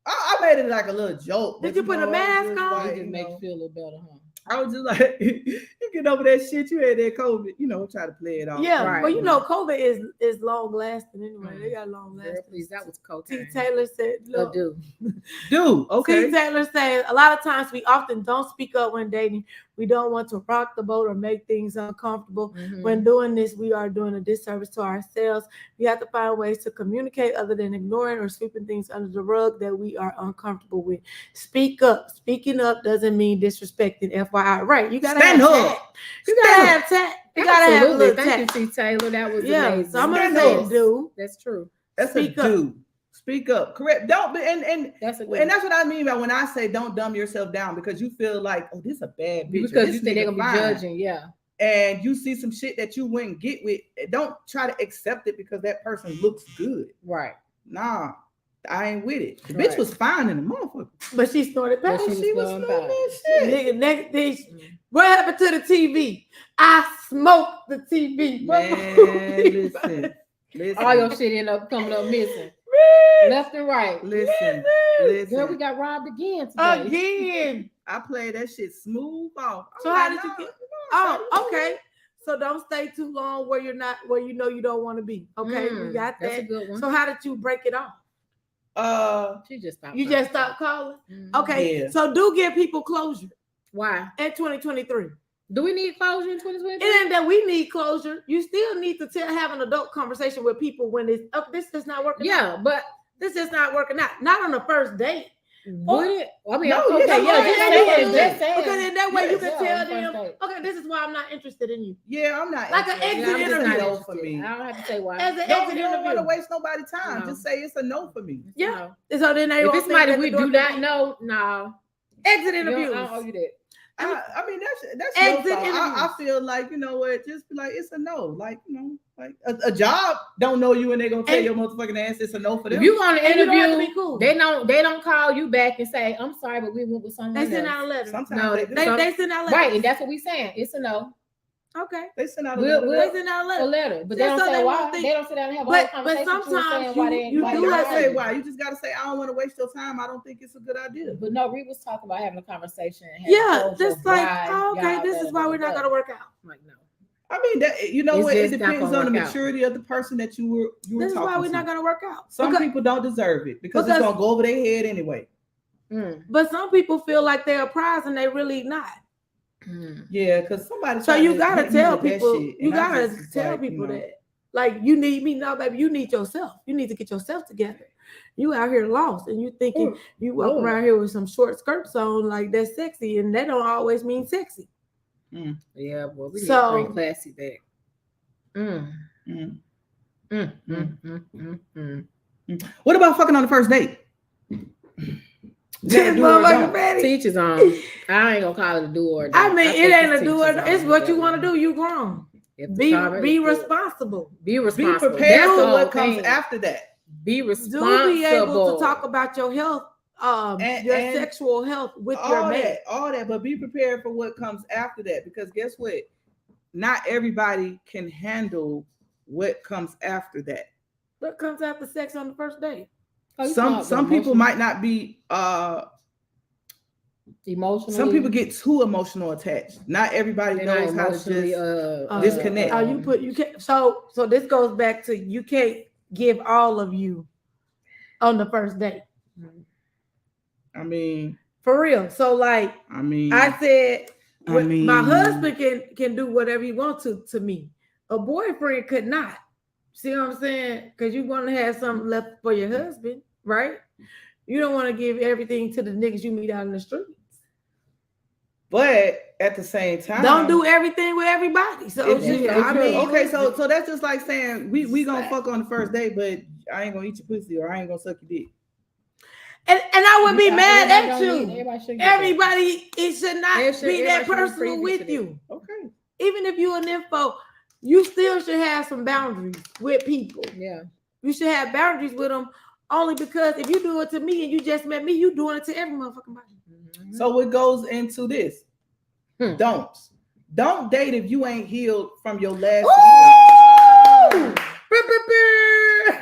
I made it like a little joke. Did but you put a know, I mask was just on? like, It you just makes know, you feel a little better, huh? I was just like, you get over that shit. You had that COVID, you know, try to play it off. Yeah, Right. but you know, COVID is long lasting anyway. They got long Girl, lasting. please, that was T. cocaine. Taylor said, Oh, look, dude. Dude, okay. T. Taylor said, a lot of times we often don't speak up when dating. We don't want to rock the boat or make things uncomfortable. Mhm. When doing this, we are doing a disservice to ourselves. We have to find ways to communicate other than ignoring or sweeping things under the rug that we are uncomfortable with. Speak up. Speaking up doesn't mean disrespecting. FYI, right? You gotta Stand have up. tact. You gotta have tact. You gotta have a Absolutely. little Thank tact. you, T. Taylor. That was Yeah, amazing. so I'm gonna Stand say, up. do That's true. That's Speak a up. dude. Speak up. Correct. Don't be and That's a good and that's what I mean by when I say don't dumb yourself down because you feel like, oh, this is a bad bitch. or because this you think they're nigga gonna be fine. judging. Yeah. And you see some shit that you wouldn't get with. Don't try to accept it because that person looks good. Right. Nah, I ain't with it. The Right. bitch was fine in the motherfucker. but she snorted But past. she was snorting going that shit. Nigga, next thing, what happened to the TV? I smoked the TV. Man, listen. All your shit end up coming up missing. Left and right. Listen. Girl, we got robbed again today. Again. I played that shit smooth off. I'm So like, how did you nah, get? nah, Oh, okay. So don't stay too long where you're not, where you know you don't want to be. Okay, we got That's a that. good one. So how did you break it off? She just stopped. You just stopped calling. Mhm. Okay, Yeah. so do give people closure Why? in 2023. Do we need closure in It 2023? ain't that we need closure. You still need to have an adult conversation with people when it's this is not working. Yeah, out. but This is not working out. Not on the first date. would it? I mean, No, okay, yes, yeah, I'm just saying, saying, yeah. just saying. Because in that way you Yes, can yeah, tell on the them, first date. okay, this is why I'm not interested in you. Yeah, I'm not. Like an interested. exit Yeah, I'm just interview. not No interested. for me. I don't have to say why. As an No, exit you don't want to interview. waste nobody's time. No. Just say it's a no for me. Yeah. No. So then they If won't it's think somebody that we the do door- not know, no. exit You don't- interviews. I don't owe you that. I mean, that's Exit your fault. I interviews. feel like, you know what, just be like, it's a no. Like, you know, like a job don't know you and they're gonna tell And- your motherfucking ass it's a no for them. If you want to And you don't have to interview, be cool. they don't call you back and say, I'm sorry, but we went with someone They send else. out a letter. Sometimes No, they do. They send out a letter. Right, and that's what we saying. It's a no. Okay. They send out a We'll- letter. They send out a A letter. letter. But they Just don't so say they why. won't think- They don't sit down and have a But- whole but conversation with you and sometimes saying why they you No, do you have gotta to- say why. You just gotta say, I don't want to waste your time. I don't think it's a good idea. But no, Reed was talking about having a conversation. And having Yeah, closure just of like, why oh, okay, y'all this is better why than we're not that. gonna work out. I'm like, no. I mean, that, you know It's what? It just not depends gonna on the work out. maturity of the person that you were This is talking why we're to. not gonna work out. Some Because- people don't deserve it because it's Because- gonna go over their head anyway. But some people feel like they're a prize and they really not. Yeah, because somebody. So tried you to gotta hit me tell with that people, shit, you and I gotta just was tell like, people you know, that. Like, you need me now, baby. You need yourself. You need to get yourself together. You out here lost and you thinking you walk Lord. around here with some short skirts on like that's sexy, and that don't always mean sexy. Yeah, well, we need So- to bring classy back. mm. What What about fucking on the first date? This Do or motherfucker don't. ready. Teachers on. I ain't gonna call it a do or I don't. mean, think it ain't a it's do or teachers it's on what that you one. want to do. You grown. If the Be topic be is good, responsible. Be Be responsible. prepared That's for the what whole comes thing. after that. Be Do responsible. be able to talk about your health, your And sexual health with your all mate. all that, but be prepared for what comes after that because guess what? Not everybody can handle what comes after that. What comes after sex on the first date? Oh, you Some talking about people emotional- might not be emotionally. some people get too emotional attached. Not everybody they're not knows how to emotionally just disconnect. You can't. So this goes back to you can't give all of you on the first date I mean, for real. So like I said, I mean- my husband can do whatever he wants to me. A boyfriend could not. See what I'm saying? Because you want to have something left for your husband, right? You don't want to give everything to the niggas you meet out in the streets. but at the same time, Don't do everything with everybody. So If shit, you- I mean, okay, so that's just like saying we gonna fuck on the first date, but I ain't gonna eat your pussy or I ain't gonna suck your dick. and I would be mad at Everybody you. don't need- everybody should get that. Everybody, it should not Everybody be that should be personal privy with to that. you. Okay. Even if you an info, you still should have some boundaries with people. Yeah. You should have boundaries with them only because if you do it to me and you just met me, you doing it to every motherfucking body. Mm-hmm. So it goes into this. Don'ts. Don't date if you ain't healed from your last Ooh!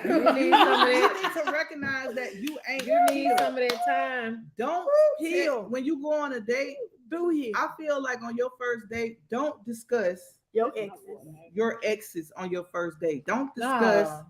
You need some of You that. need to recognize that you ain't You need healed. some of that time. Don't Heal. when you go on a date. Do you? I feel like on your first date, don't discuss Your exes. your exes on your first date. Don't discuss. No.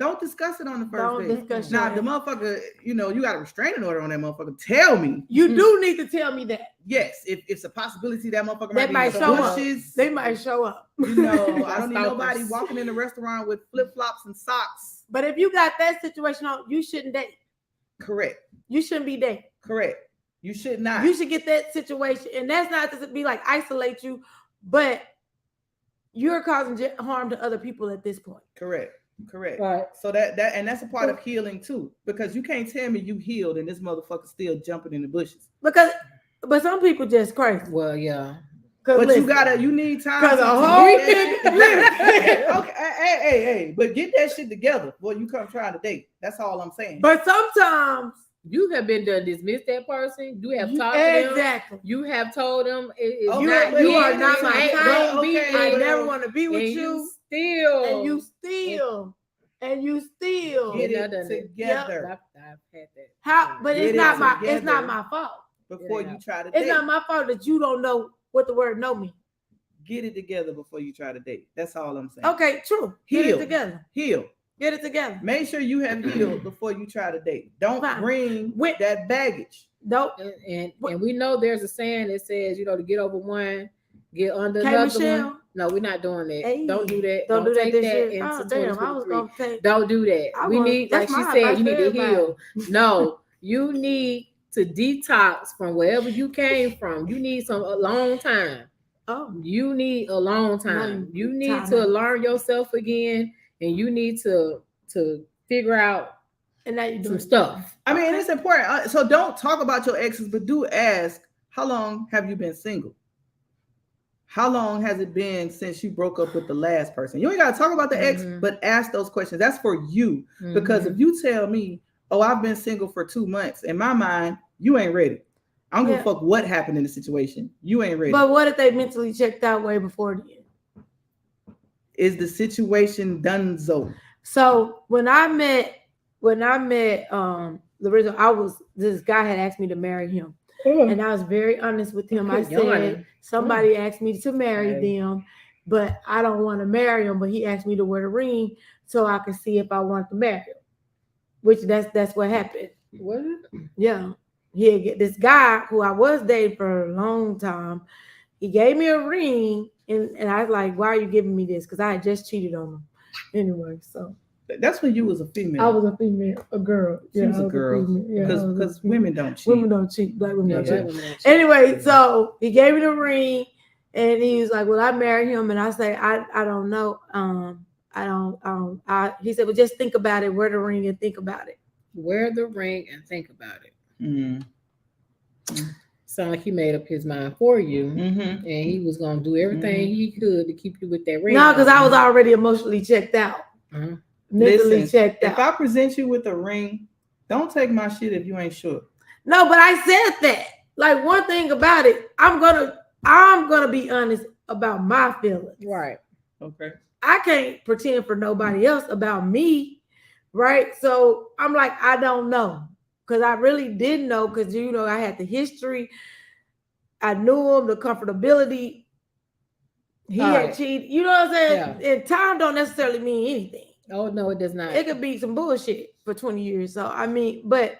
Don't discuss it on the first Don't date. discuss Now your the motherfucker, you know, you got a restraining order on that motherfucker. Tell me, You do need to tell me that. yes, if it's a possibility that motherfucker They might might be in the show up. bushes. They might show up. You know, I don't need Stalkers. nobody walking in the restaurant with flip flops and socks. But if you got that situation on, you shouldn't date. Correct. You shouldn't be dating. Correct. You should not. You should get that situation, and that's not to be like isolate you, but you're causing harm to other people at this point. Correct. Correct. Right. So that's a part of healing too, because you can't tell me you healed and this motherfucker still jumping in the bushes. But some people just crazy. Well, yeah. But you need time. Because to a whole get that shit together. Okay, hey, but get that shit together before you come try to date. That's all I'm saying. But sometimes You have been done dismiss that person. You have talked to them. exactly. You have told them Okay, You are not my ain't type. gonna be Okay, I but- never want to be with and you. still And you still Get Yeah, it done it. together I've had that. how? But Get it's it not my. It's together. not my fault. before Yeah. you try to It's date. not my fault that you don't know what the word "no" means. Get it together before you try to date. That's all I'm saying. Okay, true. Get Heal. it together. Heal. Get it together. Make sure you have healed before you try to date. Don't Fine. bring With- that baggage. Don't. And we know there's a saying that says, to get over one, get under Hey, another Michelle. one. No, we're not doing that. Hey, Don't do that. Don't do that take this that year. into Oh, damn. I was 2023. gonna take. Don't do that. I We want- need, like that's she my said, advice you need to to heal. No, you need to detox from wherever you came from. You need a long time. Oh, You need a long time. You need to learn yourself again, and you need to figure out and now you do some stuff. I mean, it's important. So don't talk about your exes, but do ask, how long have you been single? How long has it been since you broke up with the last person? You ain't got to talk about the ex, Mhm. but ask those questions. That's for you. Because Mhm. if you tell me, oh, I've been single for 2 months, in my mind, you ain't ready. I don't give a fuck what happened in the situation. You ain't ready. But what if they mentally checked out way before the end? Is the situation donezo? So when I met Lorenzo, this guy had asked me to marry him. And I was very honest with him. I said, somebody asked me to marry them, but I don't want to marry him. But he asked me to wear the ring so I could see if I wanted to marry him. Which that's what happened. What? Yeah. He get this guy who I was dating for a long time. He gave me a ring, and I was like, why are you giving me this? Because I had just cheated on him. Anyway, so That's when you was a female. I was a female, a girl. She was a girl. Because women don't cheat. Women don't cheat. Black women don't cheat. Yeah. Anyway, so he gave me the ring, and he was like, "Well, I marry him?" And I say, "I don't know. He said, "Well, just think about it. Wear the ring and think about it." Wear the ring and think about it. Mm-hmm. Sound like he made up his mind for you, Mm-hmm. and he was gonna do everything he could to keep you with that ring. No, because I was already emotionally checked out, Mhm. mentally Listen, checked if out. I present you with a ring, don't take my shit if you ain't sure. No, but I said that. Like one thing about it, I'm gonna be honest about my feelings. right. Okay. I can't pretend for nobody else about me, right? So I'm like, I don't know, because I really didn't know, because I had the history. I knew him, the comfortability. He All had right. cheated. You know what I'm saying? And time don't necessarily mean anything. Oh no, it does not. It could be some bullshit for 20 years. So I mean, but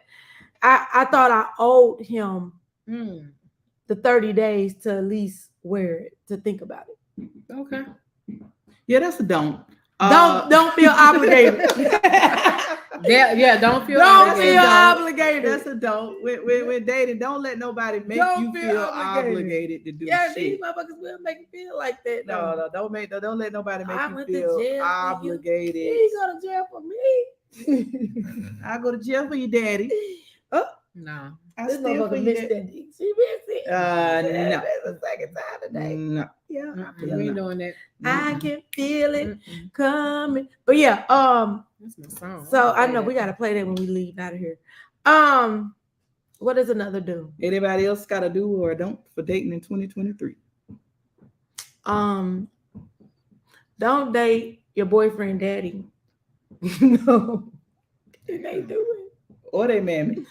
I thought I owed him Mm. the 30 days to at least wear it, to think about it. Okay. Yeah, that's a don't. Don't feel obligated. Don't feel Don't obligated. feel obligated. That's a don't. When dating, don't let nobody make Don't you feel feel obligated. obligated to do Yeah, these shit. motherfuckers will make you feel like that. No, don't let nobody make I you went to feel jail for you. obligated. You ain't go to jail for me. I go to jail for you, daddy. No. I This steal for motherfucker you, missed daddy. that dick. She missed it. No. That's the second time today. No. Yeah, I We feel ain't it. doing that. I can feel it Mm-mm. coming. But yeah, That's my song. so I Play know that. we gotta play that when we leave out of here. What is another do? Anybody else got to do or don't for dating in 2023? Don't date your boyfriend daddy. No. They do it. Or they mammy, or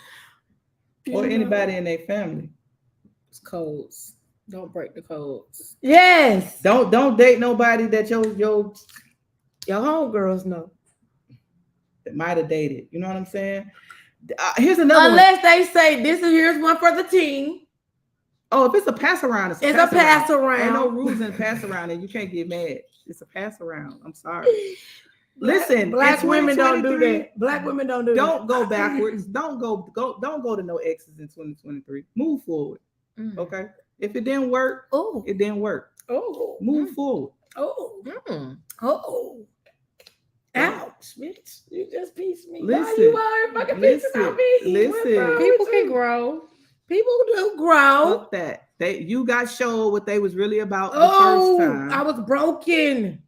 You know. anybody in their family. It's codes. Don't break the codes. Yes. Don't date nobody that your Your homegirls know. that might have dated. You know what I'm saying? Here's another one. Unless they say here's one for the team. Oh, if it's a pass around, it's a pass around. Ain't no rules in pass around, and you can't get mad. It's a pass around. I'm sorry. Listen, black in women don't do 2023, that. Black women don't do Don't that. go backwards. Don't go to no exes in 2023. Move forward. Okay. If it didn't work, Oh, it didn't work. oh, Move forward. oh, Mm. oh. Ouch, bitch. You just pieced me. Listen, Why you are fucking piecing listen, on me? listen. What's wrong with People can you? grow. People do grow. Fuck that. You got showed what they was really about the Oh, first time. I was broken.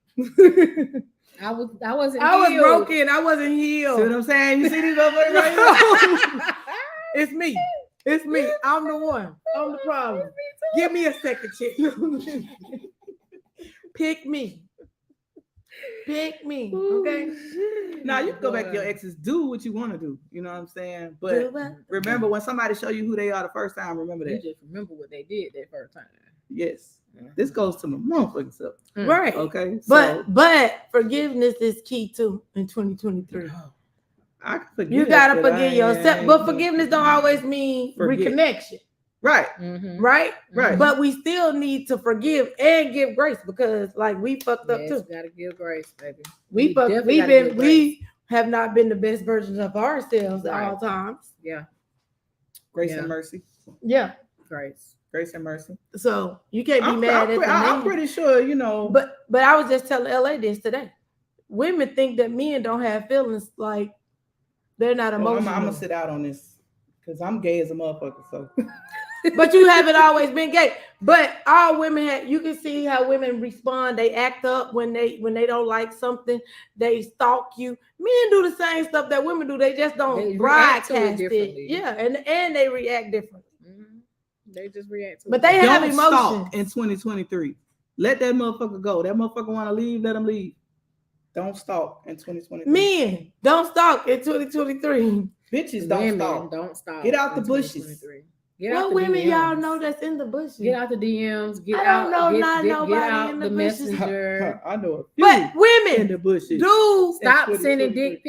I wasn't. I was healed. broken. I wasn't See what healed. I'm saying? You see these motherfuckers right here? It's me. It's me. I'm the one. I'm the problem. Give me a second chance. Pick me. Pick me. Okay. Now you can go back to your exes, do what you want to do. You know what I'm saying? But Do what? remember, when somebody show you who they are the first time, remember You that. just remember what they did that first time. Yes. This goes to my motherfucking self. Right. Okay. But forgiveness is key too in 2023. I can forgive. You gotta but forgive I yourself. ain't But gonna forgiveness don't always mean forget. reconnection. Right. Mm-hmm. Right? Right. But we still need to forgive and give grace because like we fucked up Yes, too. gotta give grace, baby. We have not been the best versions of ourselves at all times. Yeah, Grace Yeah. and mercy. Yeah. grace. Grace and mercy. So you can't be mad at the I'm man. pretty sure, you know. But I was just telling LA this today. Women think that men don't have feelings, like they're not emotional. I'm gonna sit out on this because I'm gay as a motherfucker. So But you haven't always been gay. But all women you can see how women respond. They act up when they don't like something. They stalk you. Men do the same stuff that women do. They just don't They react to it broadcast it. differently. Yeah, and they react differently. Mm-hmm. They just react to But it. they have don't emotions. stalk in 2023. Let that motherfucker go. That motherfucker want to leave, let him leave. Don't stalk in 2023. Men don't stalk in 2023. Bitches don't Women stalk. don't stop. Get out in the bushes. 2023. Get out What the women DMs. y'all know that's in the bushes? Get out the DMs. Get I out. don't know Get, not get, nobody get out in the the bushes. messenger. I know a few But in women the bushes. do. Stop That's sending 2023. dick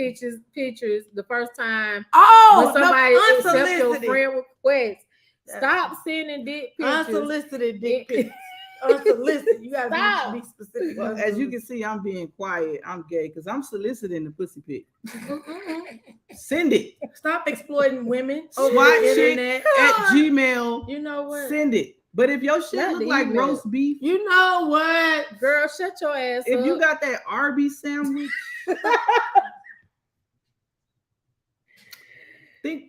pictures the first time Oh, when somebody no, accepts your unsolicited. friend request. Stop sending dick pictures. Unsolicited dick pics. Unsolicited. You gotta Stop. be specific. Well, as you can see, I'm being quiet. I'm gay because I'm soliciting the pussy pic. Send it. Stop exploiting women over Swat the chick internet. at Gmail. You know what? Send it. But if your shit Not look the like email. roast beef, You know what? Girl, shut your ass if up. you got that Arby's sandwich,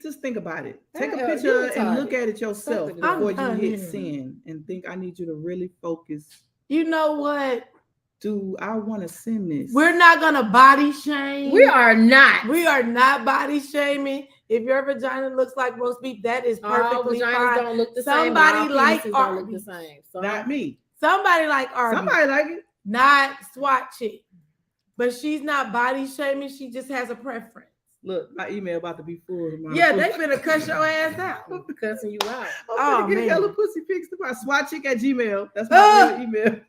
just think about it. Take a Hell, picture you and retarded. look at it yourself Something before I'm you hit done. send and think I need you to really focus. You know what? Do I want to send this? We're not gonna body shame. we are not. We are not body shaming. If your vagina looks like roast beef, that is All perfectly vaginas fine. don't look the Somebody same. All like penises don't look the Arby's. same. So Not me. Somebody like Arby's. Somebody like it. Not SWAT chick. But she's not body shaming. She just has a preference. Look, my email about to be full. Tomorrow. Yeah, they finna cuss your ass out. cussing you out. I'm Oh, gonna get man. hella pussy pics to my swat chick at Gmail. That's my real email.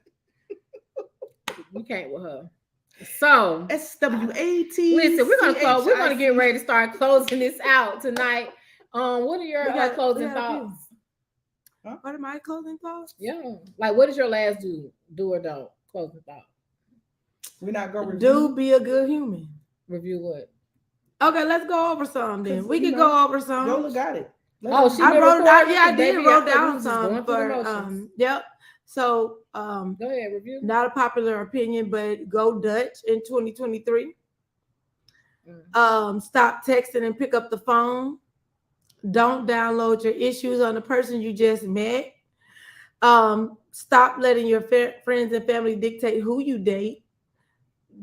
You can't with her. So SWAT. listen, we're gonna close. We're gonna get ready to start closing this out tonight. What are your closing thoughts? Huh? What are my closing thoughts? Yeah, like what is your last do or don't closing thought? We're not gonna Do be a good human. Review what? Okay, let's go over some then. 'Cause, We you can know, go over some. Yola got it. Oh, she I been wrote down. recording? Yeah, I did Baby, wrote I thought we down was just some going through the for motions. yep. So Go ahead, review. not a popular opinion, but go Dutch in 2023. Stop texting and pick up the phone. Don't download your issues on the person you just met. Stop letting your friends and family dictate who you date.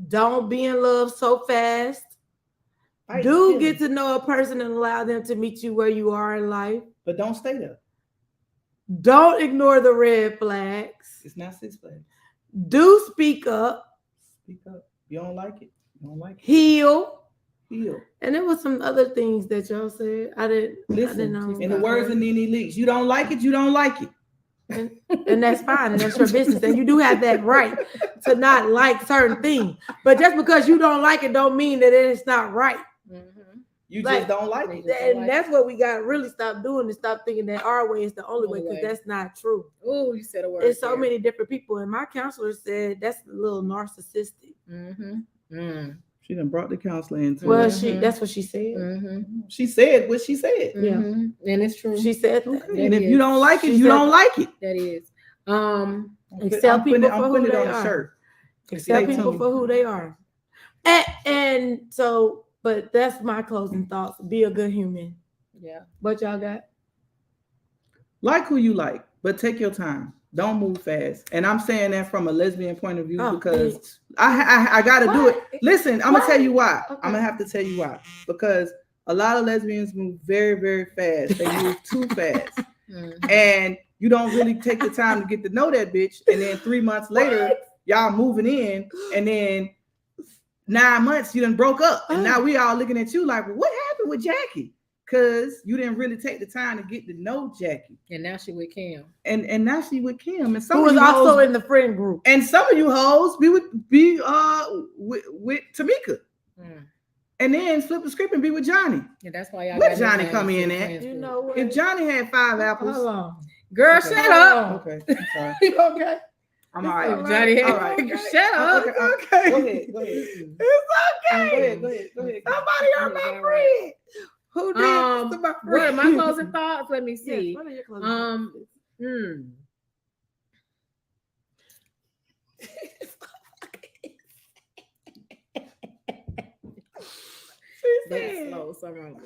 Don't be in love so fast. Get to know a person and allow them to meet you where you are in life. But don't stay there. Don't ignore the red flags. It's not 6 flags. Do speak up. Speak up. You don't like it. You don't like it. Heal. And there was some other things that y'all said. I didn't know. In the words of Nene Leakes, you don't like it, you don't like it. And that's fine, and that's your business. And you do have that right to not like certain things. But just because you don't like it don't mean that it's not right. Mm-hmm. You just don't like it. And that's what we got to really stop doing, and stop thinking that our way is the only way, because that's not true. Oh, you said a word. There's so many different people, and my counselor said that's a little narcissistic. She done brought the counselor into Well, it. that's what she said. She said what she said. Yeah, and it's true. She said that. And if you don't like it, you don't like it. That is. Accept people for who they on are. a shirt. Accept people for who they are. And so, but that's my closing thoughts. Be a good human. Yeah. What y'all got? Like who you like, but take your time. Don't move fast. And I'm saying that from a lesbian point of view because I got to do it. Listen, I'm going to tell you why. Okay. I'm going to have to tell you why. Because a lot of lesbians move very, very fast. They move too fast. And you don't really take the time to get to know that bitch. And then 3 months later, y'all moving in. And then 9 months, you done broke up. And now we all looking at you like, well, what happened with Jackie? Because you didn't really take the time to get to know Jackie. And now she with Kim. And now she with Kim. And some who was also in the friend group. And some of you hoes be with Tamika. And then flip the script and be with Johnny. And that's why y'all Where Johnny come in at? You know what? If Johnny had 5 apples. Hold on. Girl, okay. Shut up. Okay. I'm sorry. Okay. I'm all right. Johnny had shut up. Okay. Go ahead. It's okay. Go ahead. Somebody hurt my friend. Who did? What are my closing thoughts? Let me see. What are your closing thoughts? That's slow. So wrong.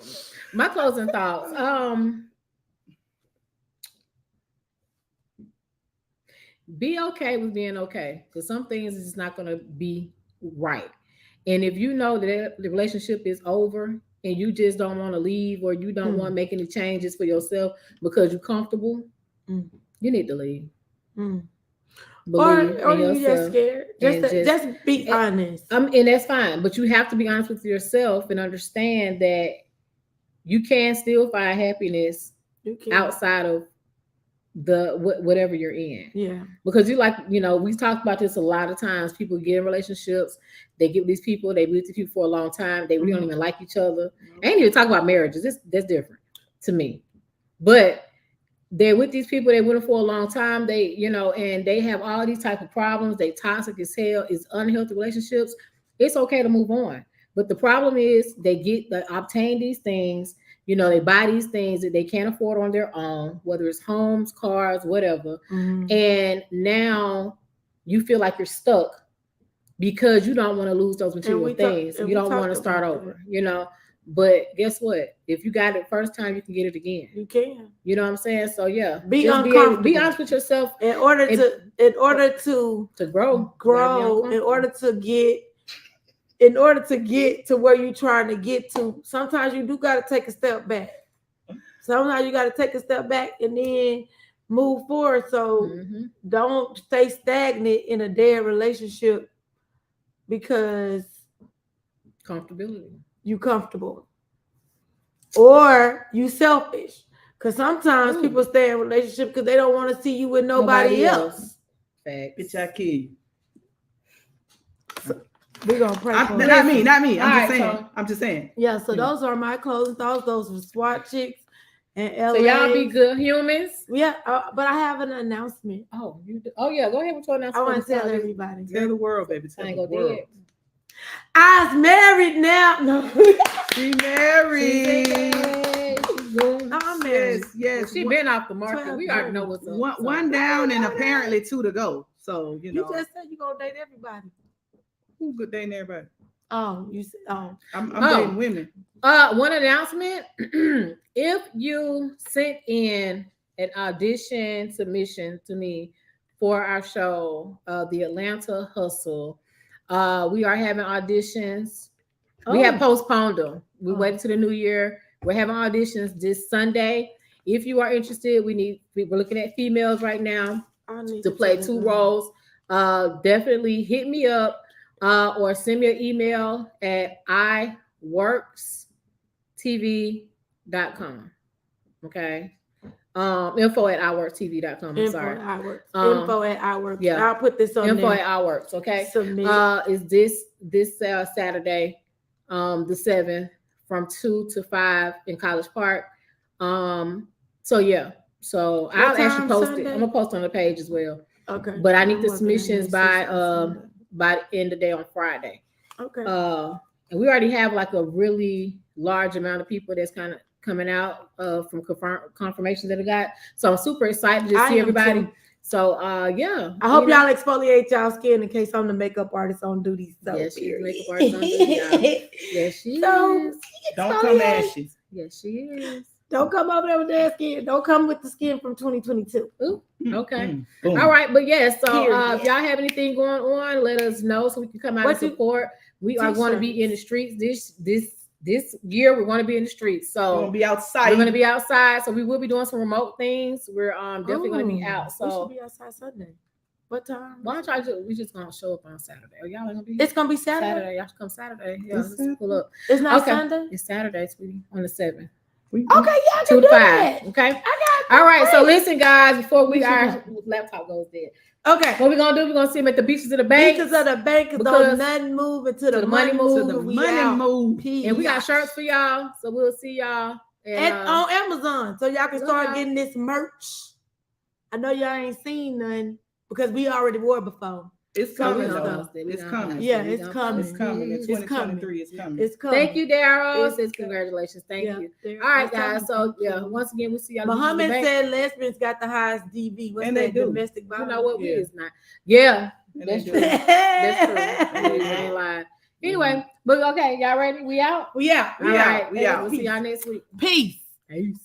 My closing thoughts. Be okay with being okay, because some things is not going to be right. And if you know that the relationship is over and you just don't want to leave, or you don't want to make any changes for yourself because you're comfortable, you need to leave. Or you just scared. Just be honest. And that's fine, but you have to be honest with yourself and understand that you can still find happiness outside of whatever you're in. Yeah. Because we talked about this a lot of times. People get in relationships, they get with these people, they be with these people for a long time, they really don't even like each other. I ain't even talk about marriages. That's different to me. But they're with these people, they with them for a long time, and they have all these type of problems, they toxic as hell, it's unhealthy relationships. It's okay to move on. But the problem is they obtain these things, they buy these things that they can't afford on their own, whether it's homes, cars, whatever. And now you feel like you're stuck because you don't want to lose those material things. You don't want to start over, But guess what? If you got it first time, you can get it again. You can. You know what I'm saying? So yeah, be uncomfortable. Be honest with yourself in order to grow, in order to get to where you're trying to get to. Sometimes you do got to take a step back. Sometimes you got to take a step back and then move forward. So don't stay stagnant in a dead relationship because comfortability. You comfortable or you selfish, because sometimes people stay in a relationship because they don't want to see you with nobody else. Facts. Bitch, I kill you. We're gonna pray for not me. I'm just saying. Yeah, so those are my closing thoughts. Those were SWAT chicks and LA. So y'all be good humans. Yeah, but I have an announcement. Oh, you do? Oh yeah, go ahead with your announcement. I want to tell everybody. Tell the world, baby. Tell the world. I'm married now. No, she married. I'm married. Yes. She been off the market. We already know what's up. One down and apparently 2 to go. So you just said you're gonna date everybody. Who good dating everybody? Oh, you said I'm dating women. One announcement. If you sent in an audition submission to me for our show, the Atlanta Hustle. We are having auditions. We have postponed them. We waited to the new year. We're having auditions this Sunday. If you are interested, we're looking at females right now to play 2 roles. Definitely hit me up or send me an email at iworkstv.com. Okay. Info at iworkstv.com. I'm sorry. Info at iWorks. Yeah. I'll put this on Info there. at iWorks. Okay. Submit. Is this Saturday, the 7th from 2 to 5 in College Park. So yeah. So What I'll time actually post Sunday? it. I'm gonna post on the page as well. Okay. But I need the I'm working on submissions this by Sunday. the end of the day on Friday. Okay. And we already have like a really large amount of people that's kind of coming out from confirmation that I got. So I'm super excited to I see am everybody. too. So yeah. I hope y'all exfoliate y'all skin in case I'm the makeup artist on duty. So Yes, she's period. makeup artist on duty, y'all. Yes, she So, is. Don't come exfoliate. ashy. Yes, she is. Don't come over there with that skin. Don't come with the skin from 2022. Ooh, okay. Boom. All right, but yeah, so Period. if y'all have anything going on, let us know so we can come out and support. We are going to be in the streets this year. We're going to be in the streets, We're so gonna be outside. we're going to be outside. So we will be doing some remote things. We're definitely going to be out. We So should be outside Sunday. What time? why don't y'all we just gonna show up on Saturday? Are y'all gonna be? It's gonna be Saturday. Saturday. Y'all should come Saturday. Yeah, It's let's pull up. It's not Okay. Sunday. It's Saturday, sweetie, on the 7th. Okay, y'all 2 can to do 5. that. Okay. I got. All right. So listen, guys, before We should our laptop goes dead. Okay. What we're gonna do? We're gonna see them at the beaches of the bank, Beaches of the bank, Because- don't nothing move until the money move. To the we money out. move. Peace. and we got shirts for y'all. So we'll see y'all. And on Amazon, so y'all can start Okay. getting this merch. I know y'all ain't seen none because we already wore it before. It's So we coming know. though. We It's know. coming. Yeah, We it's know. coming. It's coming. In It's coming. 2023, it's coming. It's coming. Thank you, Daryl. It's- Says congratulations. Thank Yeah, you. there- All right, it's guys. coming. So yeah, Thank you. once again, we see y'all. at the Muhammad beaches of the said lesbians got the highest DV. What's And that? they do. Domestic bank. violence. You know what? We Yeah. is not. Yeah, And that's they true. do. That's true. We ain't lying. Anyway, but okay, y'all ready? We out. We out. All right. We out. We'll see y'all next week. Peace. Peace.